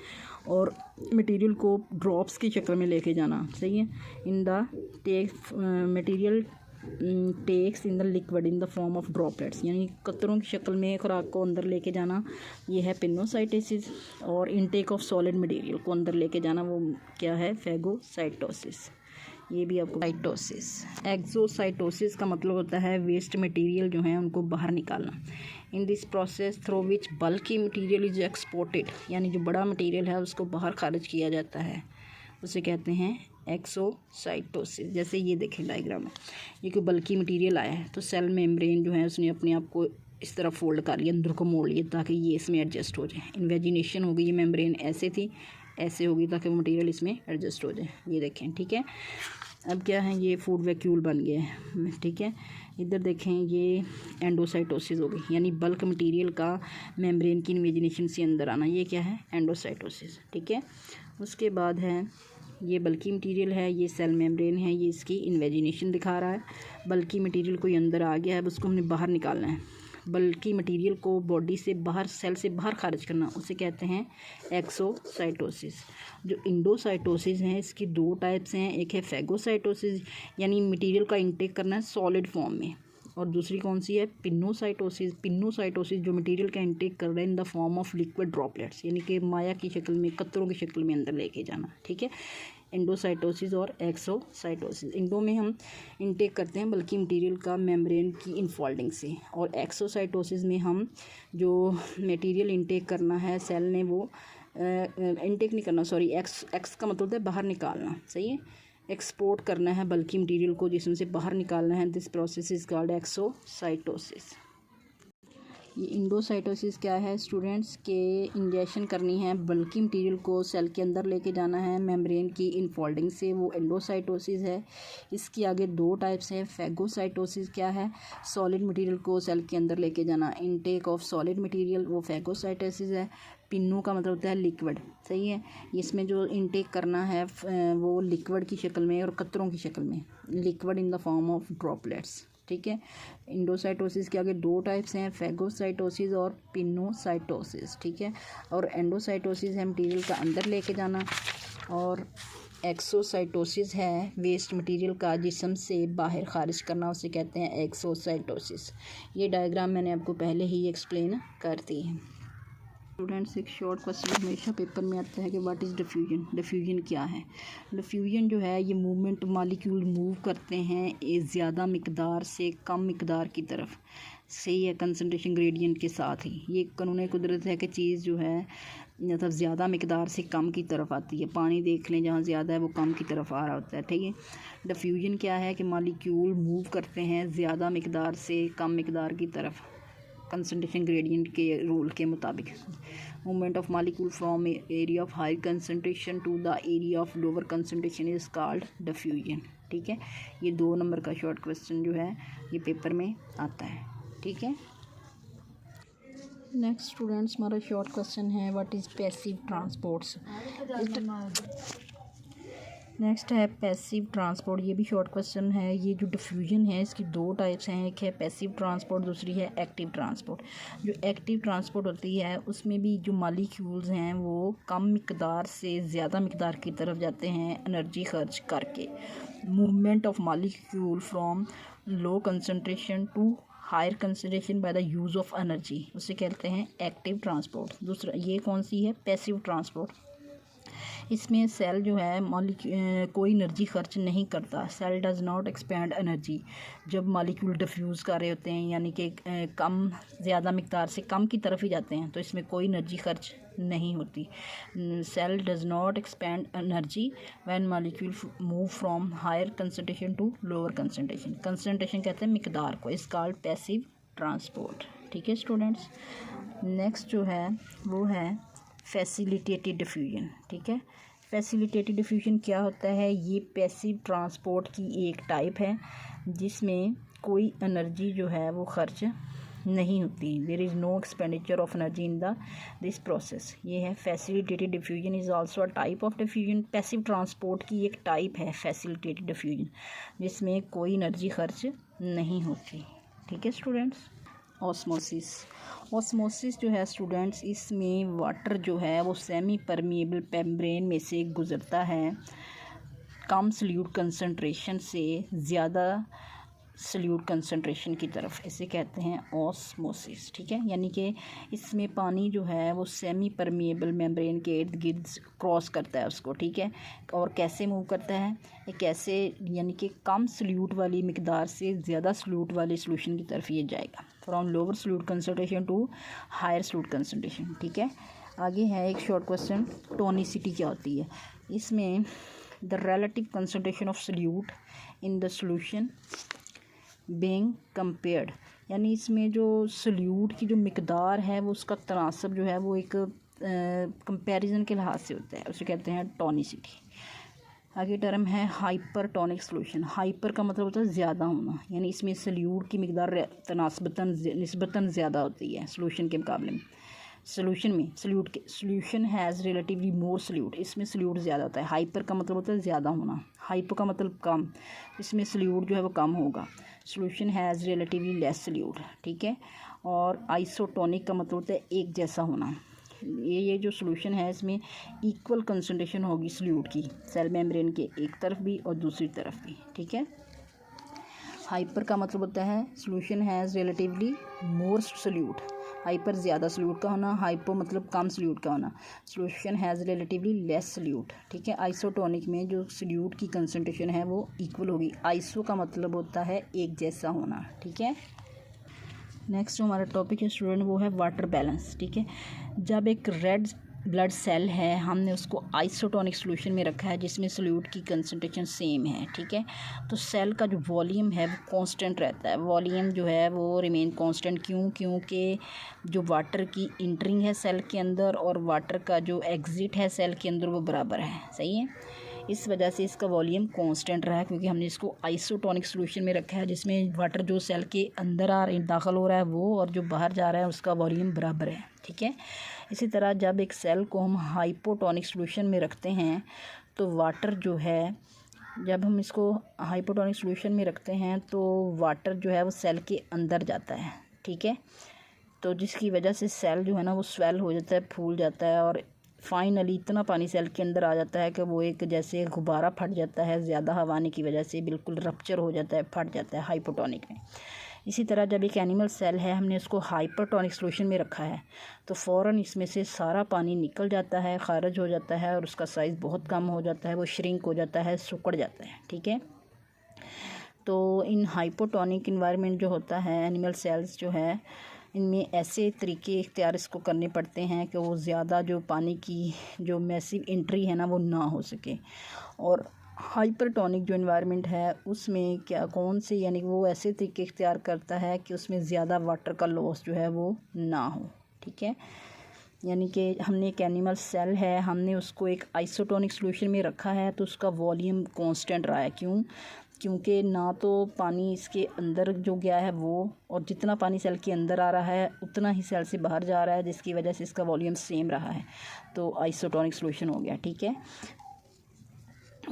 और मटेरियल को ड्रॉप्स की शक्ल में लेके जाना। सही है, in the take material takes in the liquid in the form of droplets, यानी कतरों की शक्ल में खुराक को अंदर लेके जाना, ये है पिनोसाइटोसिस। और इनटेक ऑफ सॉलिड मटेरियल को अंदर लेके जाना वो क्या है? फैगोसाइटोसिस। ये भी आपको साइटोसिस। एक्सोसाइटोसिस का मतलब होता है वेस्ट मटेरियल जो है उनको बाहर निकालना। इन this process through which bulky material is exported, यानी जो बड़ा मटेरियल है उसको बाहर खारिज किया जाता है, उसे कहते हैं एक्सोसाइटोसिस। जैसे ये देखें डायग्राम में, ये कोई बल्की मटेरियल आया है तो सेल मेम्ब्रेन जो है उसने अपने आप को इस तरह फोल्ड कर लिया, अंदर को मोड़ लिया ताकि ये इसमें एडजस्ट हो जाए। इन्वेजिनेशन हो गई, ये मेम्ब्रेन ऐसे थी, ऐसे होगी ताकि वो मटेरियल इसमें एडजस्ट हो जाए। ये देखें, ठीक है। अब क्या है, ये फूड वैक्यूल बन गया है। ठीक है, इधर देखें ये एंडोसाइटोसिस हो गई, यानी बल्क मटेरियल का मेम्ब्रेन की इन्वेजिनेशन से अंदर आना, ये क्या है? एंडोसाइटोसिस। ठीक है, उसके बाद है ये बल्की मटेरियल है, ये सेल मेम्ब्रेन है, ये इसकी इन्वेजिनेशन दिखा रहा है। बल्की मटेरियल कोई अंदर आ गया है, उसको हमने बाहर निकालना है। बल्कि मटेरियल को बॉडी से बाहर, सेल से बाहर खारिज करना, उसे कहते हैं एक्सोसाइटोसिस। जो इंडोसाइटोसिस हैं इसकी दो टाइप्स हैं, एक है फैगोसाइटोसिस यानी मटेरियल का इंटेक करना है सॉलिड फॉर्म में, और दूसरी कौन सी है पिनोसाइटोसिस। पिनोसाइटोसिस जो मटेरियल का इंटेक कर रहे हैं इन the form of liquid droplets, यानी कि माया की शक्ल में, कतरों की शक्ल में अंदर लेके जाना, ठीक है। इंडोसाइटोसिस और एक्सोसाइटोसिस, इंडो में हम इंटेक करते हैं बल्कि मटेरियल का मेम्ब्रेन की इनफोल्डिंग से, और एक्सोसाइटोसिस में हम जो मटेरियल इंटेक करना है सेल ने वो इंटेक नहीं करना, सॉरी, एक्स का मतलब है बाहर निकालना, सही है, एक्सपोर्ट करना है बल्कि मटेरियल को जिसमें से बाहर निकालना है। This process is called exocytosis. ये इंडोसाइटोसिस क्या है स्टूडेंट्स, के इंजेक्शन करनी है बल्कि मटेरियल को सेल के अंदर लेके जाना है मेम्ब्रेन की इनफोल्डिंग से, वो इंडोसाइटोसिस है। इसकी आगे दो टाइप्स हैं। फैगोसाइटोसिस क्या है, सॉलिड मटेरियल को सेल के अंदर लेके जाना, इनटेक ऑफ सॉलिड मटेरियल, वो फैगोसाइटोसिस है। पिन्नो का मतलब होता है लिक्विड, सही है, इसमें जो इनटेक करना है वो लिक्विड की शक्ल में और कतरों की शक्ल में, liquid in the form of droplets, ठीक है। इंडोसाइटोसिस के आगे दो टाइप्स हैं, फैगोसाइटोसिस और पिनोसाइटोसिस, ठीक है। और एंडोसाइटोसिस है मटेरियल का अंदर लेके जाना, और एक्सोसाइटोसिस है वेस्ट मटेरियल का जिस्म से बाहर खारिज करना, उसे कहते हैं एक्सोसाइटोसिस। ये डायग्राम मैंने आपको पहले ही एक्सप्लेन कर दी है। स्टूडेंट्स, एक शॉर्ट क्वेश्चन हमेशा पेपर में आता है कि व्हाट इज़ डिफ्यूजन। डिफ्यूजन क्या है? डिफ्यूजन जो है ये मूवमेंट, मालिक्यूल मूव करते हैं ज़्यादा मिकदार से कम मिकदार की तरफ, सही है, कंसंट्रेशन ग्रेडियंट के साथ ही। ये कानून कुदरत है कि चीज़ जो है मतलब ज़्यादा मिकदार से कम की तरफ आती है। पानी देख लें, जहाँ ज़्यादा है वो कम की तरफ आ रहा होता है, ठीक है। डिफ्यूजन क्या है कि मालिक्यूल मूव करते हैं ज़्यादा मिकदार से कम मिकदार की तरफ, कंसंट्रेशन ग्रेडियंट के रूल के मुताबिक। Movement of molecule from area of high concentration to the area of lower concentration is called diffusion, ठीक है। ये 2 नंबर का शॉर्ट क्वेश्चन जो है ये पेपर में आता है, ठीक है। नेक्स्ट स्टूडेंट्स, हमारा शॉर्ट क्वेश्चन है what is passive transports. Next है पैसिव ट्रांसपोर्ट, ये भी शॉर्ट क्वेश्चन है। ये जो डिफ्यूजन है इसकी 2 टाइप्स हैं, एक है पैसिव ट्रांसपोर्ट, दूसरी है एक्टिव ट्रांसपोर्ट। जो एक्टिव ट्रांसपोर्ट होती है उसमें भी जो मालिक्यूल्स हैं वो कम मिकदार से ज़्यादा मिकदार की तरफ जाते हैं एनर्जी खर्च करके। Movement of molecule from low concentration to higher concentration by the use of energy, उसे कहते हैं एक्टिव ट्रांसपोर्ट। दूसरा ये कौन सी है, पैसिव ट्रांसपोर्ट। इसमें सेल जो है कोई एनर्जी खर्च नहीं करता, cell does not expend energy. जब मालिक्यूल डिफ्यूज़ कर रहे होते हैं यानी कि कम ज़्यादा मिकदार से कम की तरफ ही जाते हैं तो इसमें कोई एनर्जी खर्च नहीं होती। Cell does not expend energy when molecule move from higher concentration to lower concentration. Concentration कहते हैं मिकदार को, इस कॉल्ड पैसिव ट्रांसपोर्ट, ठीक है स्टूडेंट्स। नेक्स्ट जो है वो है फैसिलिटेटेड डिफ्यूजन, ठीक है। फैसिलिटेटेड डिफ्यूजन क्या होता है, ये पैसिव ट्रांसपोर्ट की एक टाइप है जिसमें कोई एनर्जी जो है वो खर्च नहीं होती। There is no expenditure of energy in this process. ये है facilitated diffusion is also a type of diffusion. Passive transport की एक टाइप है फैसिलिटेटेड डिफ्यूजन जिसमें कोई एनर्जी खर्च नहीं होती, ठीक है स्टूडेंट्स। ऑस्मोसिस जो है स्टूडेंट्स, इसमें वाटर जो है वो सेमी परमिएबल मेम्ब्रेन में से गुज़रता है कम सल्यूट कंसंट्रेशन से ज़्यादा सल्यूट कंसंट्रेशन की तरफ, इसे कहते हैं ऑस्मोसिस, ठीक है। यानी कि इसमें पानी जो है वो सेमी परमिएबल मेम्ब्रेन के इर्द गिर्द क्रॉस करता है उसको, ठीक है। और कैसे मूव करता है, एक ऐसे यानी कि कम सल्यूट वाली मिकदार से ज़्यादा सल्यूट वाले सोल्यूशन की तरफ ये जाएगा, from lower solute concentration to higher solute concentration, ठीक है। आगे है एक शॉर्ट क्वेश्चन, टोनिसिटी क्या होती है। इसमें the relative concentration of solute in the solution being compared, यानी इसमें जो सल्यूट की जो मिकदार है वो उसका तनासब जो है वो एक कंपैरिजन के लिहाज से होता है, उसे कहते हैं टोनिसिटी। आगे टर्म है हाइपरटोनिक सॉल्यूशन। हाइपर का मतलब होता है ज़्यादा होना, यानी इसमें सल्यूट की मिकदार निस्बतन ज़्यादा होती है सॉल्यूशन के मुकाबले में। Solution has relatively more solute, इसमें सल्यूट ज़्यादा होता है। हाइपर का मतलब होता है ज़्यादा होना, हाइपो का मतलब कम, इसमें सल्यूट जो है वो कम होगा। Solution has relatively less solute, ठीक है। और आइसोटोनिक का मतलब होता है एक जैसा होना। ये जो सॉल्यूशन है इसमें इक्वल कंसंट्रेशन होगी सॉल्यूट की सेल मेम्ब्रेन के एक तरफ भी और दूसरी तरफ भी, ठीक है। हाइपर का मतलब होता है solution has relatively more solute, hyper ज़्यादा सॉल्यूट का होना, हाइपो मतलब कम सॉल्यूट का होना, solution has relatively less solute, ठीक है। आइसोटोनिक में जो सॉल्यूट की कंसंट्रेशन है वो इक्वल होगी। आइसो का मतलब होता है एक जैसा होना, ठीक है। नेक्स्ट जो हमारा टॉपिक है स्टूडेंट वो है वाटर बैलेंस, ठीक है। जब एक रेड ब्लड सेल है हमने उसको आइसोटोनिक सॉल्यूशन में रखा है जिसमें सॉल्यूट की कंसंट्रेशन सेम है, ठीक है, तो सेल का जो वॉल्यूम है वो कांस्टेंट रहता है। वॉल्यूम जो है वो रिमेन कांस्टेंट, क्योंकि जो वाटर की इंटरिंग है सेल के अंदर और वाटर का जो एग्जिट है सेल के अंदर वो बराबर है, सही है। इस वजह से इसका वॉल्यूम कांस्टेंट रहा है क्योंकि हमने इसको आइसोटोनिक सॉल्यूशन में रखा है जिसमें वाटर जो सेल के अंदर दाखिल हो रहा है वो और जो बाहर जा रहा है उसका वॉल्यूम बराबर है, ठीक है। इसी तरह जब एक सेल को हम हाइपोटोनिक सॉल्यूशन में रखते हैं तो वाटर जो है, जब हम इसको हाइपोटोनिक सॉल्यूशन में रखते हैं तो वाटर जो है वो सेल के अंदर जाता है, ठीक है, तो जिसकी वजह से सेल जो है ना वो स्वेल हो जाता है, फूल जाता है और फाइनली इतना पानी सेल के अंदर आ जाता है कि वो एक जैसे गुब्बारा फट जाता है, ज़्यादा हवा आने की वजह से बिल्कुल रप्चर हो जाता है, फट जाता है हाइपोटोनिक में। इसी तरह जब एक एनिमल सेल है हमने उसको हाइपरटोनिक सॉल्यूशन में रखा है तो फ़ौरन इसमें से सारा पानी निकल जाता है, खारिज हो जाता है और उसका साइज़ बहुत कम हो जाता है, वो श्रिंक हो जाता है, सिकुड़ जाता है, ठीक है। तो इन हाइपोटोनिक इन्वायरमेंट जो होता है एनिमल सेल्स जो है इनमें ऐसे तरीके इख्तियार इसको करने पड़ते हैं कि वो ज़्यादा जो पानी की जो मैसिव एंट्री है ना वो ना हो सके। और हाइपरटोनिक जो इन्वायरमेंट है उसमें क्या कौन से यानी वो ऐसे तरीके इख्तियार करता है कि उसमें ज़्यादा वाटर का लॉस जो है वो ना हो, ठीक है। यानी कि हमने एक एनिमल सेल है हमने उसको एक आइसोटोनिक सॉल्यूशन में रखा है तो उसका वॉल्यूम कांस्टेंट रहा है, क्योंकि ना तो पानी इसके अंदर जो गया है वो और जितना पानी सेल के अंदर आ रहा है उतना ही सेल से बाहर जा रहा है जिसकी वजह से इसका वॉल्यूम सेम रहा है, तो आइसोटोनिक सॉल्यूशन हो गया, ठीक है।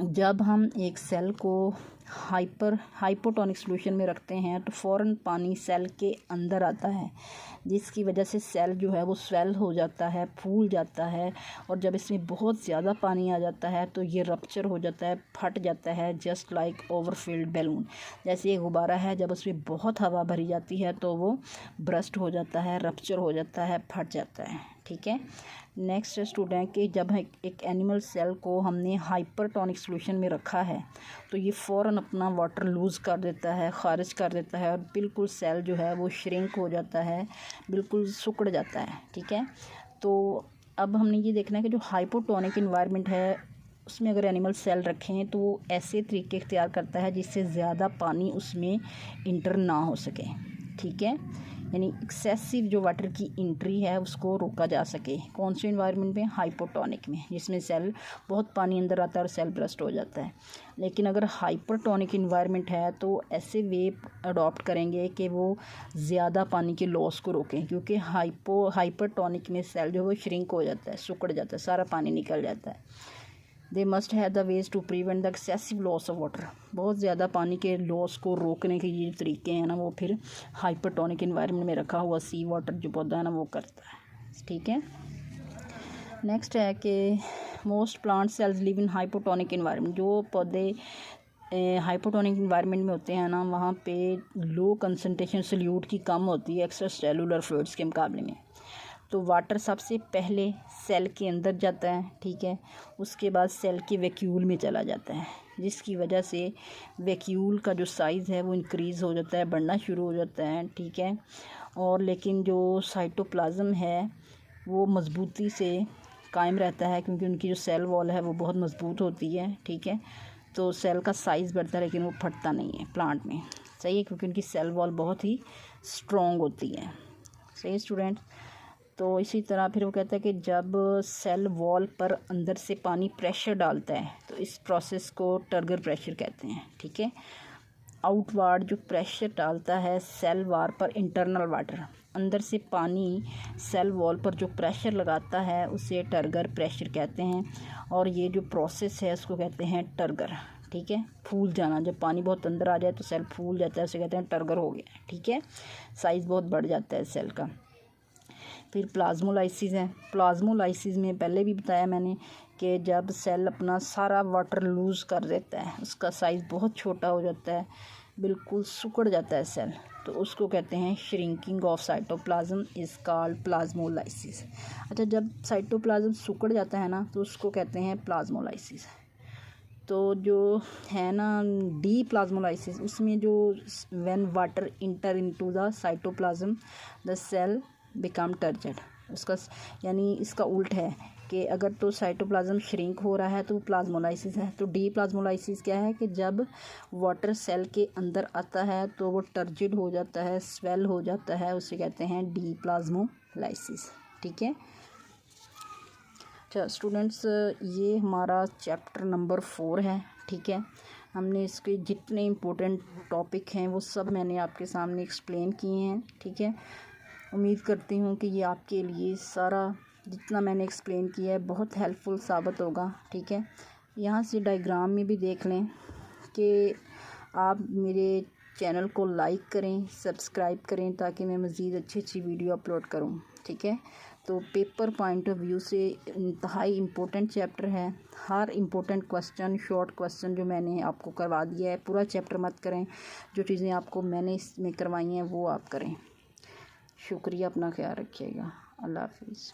जब हम एक सेल को हाइपोटोनिक सॉल्यूशन में रखते हैं तो फ़ौरन पानी सेल के अंदर आता है जिसकी वजह से सेल जो है वो स्वेल हो जाता है, फूल जाता है और जब इसमें बहुत ज़्यादा पानी आ जाता है तो ये रप्चर हो जाता है, फट जाता है, जस्ट लाइक ओवरफिल्ड बैलून। जैसे ये गुब्बारा है जब उसमें बहुत हवा भरी जाती है तो वो ब्रस्ट हो जाता है, रप्चर हो जाता है, फट जाता है, ठीक है। नेक्स्ट स्टूडेंट कि जब एक एनिमल सेल को हमने हाइपरटोनिक सॉल्यूशन में रखा है तो ये फ़ौरन अपना वाटर लूज़ कर देता है, ख़ारिज कर देता है और बिल्कुल सेल जो है वो श्रिंक हो जाता है, बिल्कुल सिकुड़ जाता है, ठीक है। तो अब हमने ये देखना है कि जो हाइपोटोनिक इन्वायरमेंट है उसमें अगर एनिमल सेल रखें तो वो ऐसे तरीके इख्तियार करता है जिससे ज़्यादा पानी उसमें इंटर ना हो सके, ठीक है, यानी एक्सेसिव जो वाटर की इंट्री है उसको रोका जा सके। कौन से इन्वायरमेंट में? हाइपोटोनिक में, जिसमें सेल बहुत पानी अंदर आता है और सेल ब्रस्ट हो जाता है। लेकिन अगर हाइपरटोनिक इन्वायरमेंट है तो ऐसे वे अडॉप्ट करेंगे कि वो ज़्यादा पानी के लॉस को रोकें, क्योंकि हाइपरटोनिक में सेल जो है वो श्रिंक हो जाता है, सिकुड़ जाता है, सारा पानी निकल जाता है। They must have the ways to prevent the excessive loss of water. बहुत ज़्यादा पानी के लॉस को रोकने के ये तरीके हैं ना वो फिर हाइपरटोनिक इन्वायरमेंट में रखा हुआ सी वाटर जो पौधा है ना वो करता है, ठीक है। नेक्स्ट है कि most plant cells live in hypotonic environment. जो पौधे हाइपोटोनिक इन्वायरमेंट में होते हैं ना वहाँ पे लो कंसनट्रेशन सॉल्यूट की कम होती है एक्स्ट्रा सेलुलर फ्लूइड्स के मुकाबले में। तो वाटर सबसे पहले सेल के अंदर जाता है, ठीक है, उसके बाद सेल के वैक्यूल में चला जाता है, जिसकी वजह से वैक्यूल का जो साइज़ है वो इंक्रीज़ हो जाता है, बढ़ना शुरू हो जाता है, ठीक है। और लेकिन जो साइटोप्लाज्म है वो मज़बूती से कायम रहता है क्योंकि उनकी जो सेल वॉल है वो बहुत मज़बूत होती है, ठीक है। तो सेल का साइज़ बढ़ता है लेकिन वो फटता नहीं है प्लांट में, सही है, क्योंकि उनकी सेल वॉल बहुत ही स्ट्रॉन्ग होती है, सही है स्टूडेंट। तो इसी तरह फिर वो कहता है कि जब सेल वॉल पर अंदर से पानी प्रेशर डालता है तो इस प्रोसेस को टर्गर प्रेशर कहते हैं, ठीक है। आउटवार्ड जो प्रेशर डालता है सेल वार पर इंटरनल वाटर, अंदर से पानी सेल वॉल पर जो प्रेशर लगाता है उसे टर्गर प्रेशर कहते हैं और ये जो प्रोसेस है उसको कहते हैं टर्गर, ठीक है, फूल जाना, जब पानी बहुत अंदर आ जाए तो सेल फूल जाता है, उसे कहते हैं टर्गर हो गया, ठीक है, साइज़ बहुत बढ़ जाता है सेल का। फिर प्लाज्मोलाइसिस है। प्लाज्मोलाइसिस में पहले भी बताया मैंने कि जब सेल अपना सारा वाटर लूज़ कर देता है, उसका साइज़ बहुत छोटा हो जाता है, बिल्कुल सिकुड़ जाता है सेल, तो उसको कहते हैं shrinking of cytoplasm is called plasmolysis. अच्छा, जब साइटोप्लाज्म सिकुड़ जाता है ना तो उसको कहते हैं प्लाज्मोलाइसिस। तो जो है ना डी प्लाज्मोलाइसिस, उसमें जो when water enter into the cytoplasm the cell become turgid, उसका यानी इसका उल्ट है कि अगर तो साइटोप्लाज्म श्रिंक हो रहा है तो प्लाज्मोलाइसिस है। तो डी प्लाज्मोलाइसिस क्या है कि जब वाटर सेल के अंदर आता है तो वो टर्जिड हो जाता है, स्वेल हो जाता है, उसे कहते हैं डी प्लाज्मोलाइसिस, ठीक है। अच्छा स्टूडेंट्स, ये हमारा चैप्टर नंबर 4 है, ठीक है। हमने इसके जितने इम्पोर्टेंट टॉपिक हैं वो सब मैंने आपके सामने एक्सप्लेन किए हैं, ठीक है। उम्मीद करती हूँ कि ये आपके लिए सारा जितना मैंने एक्सप्लेन किया है बहुत हेल्पफुल साबित होगा, ठीक है। यहाँ से डायग्राम में भी देख लें कि आप मेरे चैनल को लाइक करें, सब्सक्राइब करें ताकि मैं मज़ीद अच्छी अच्छी वीडियो अपलोड करूँ, ठीक है। तो पेपर पॉइंट ऑफ व्यू से इंतहाई इम्पोर्टेंट चैप्टर है। हर इम्पोर्टेंट क्वेश्चन, शॉर्ट क्वेश्चन जो मैंने आपको करवा दिया है, पूरा चैप्टर मत करें, जो चीज़ें आपको मैंने इसमें करवाई हैं वो आप करें। शुक्रिया, अपना ख्याल रखिएगा, अल्लाह हाफिज़।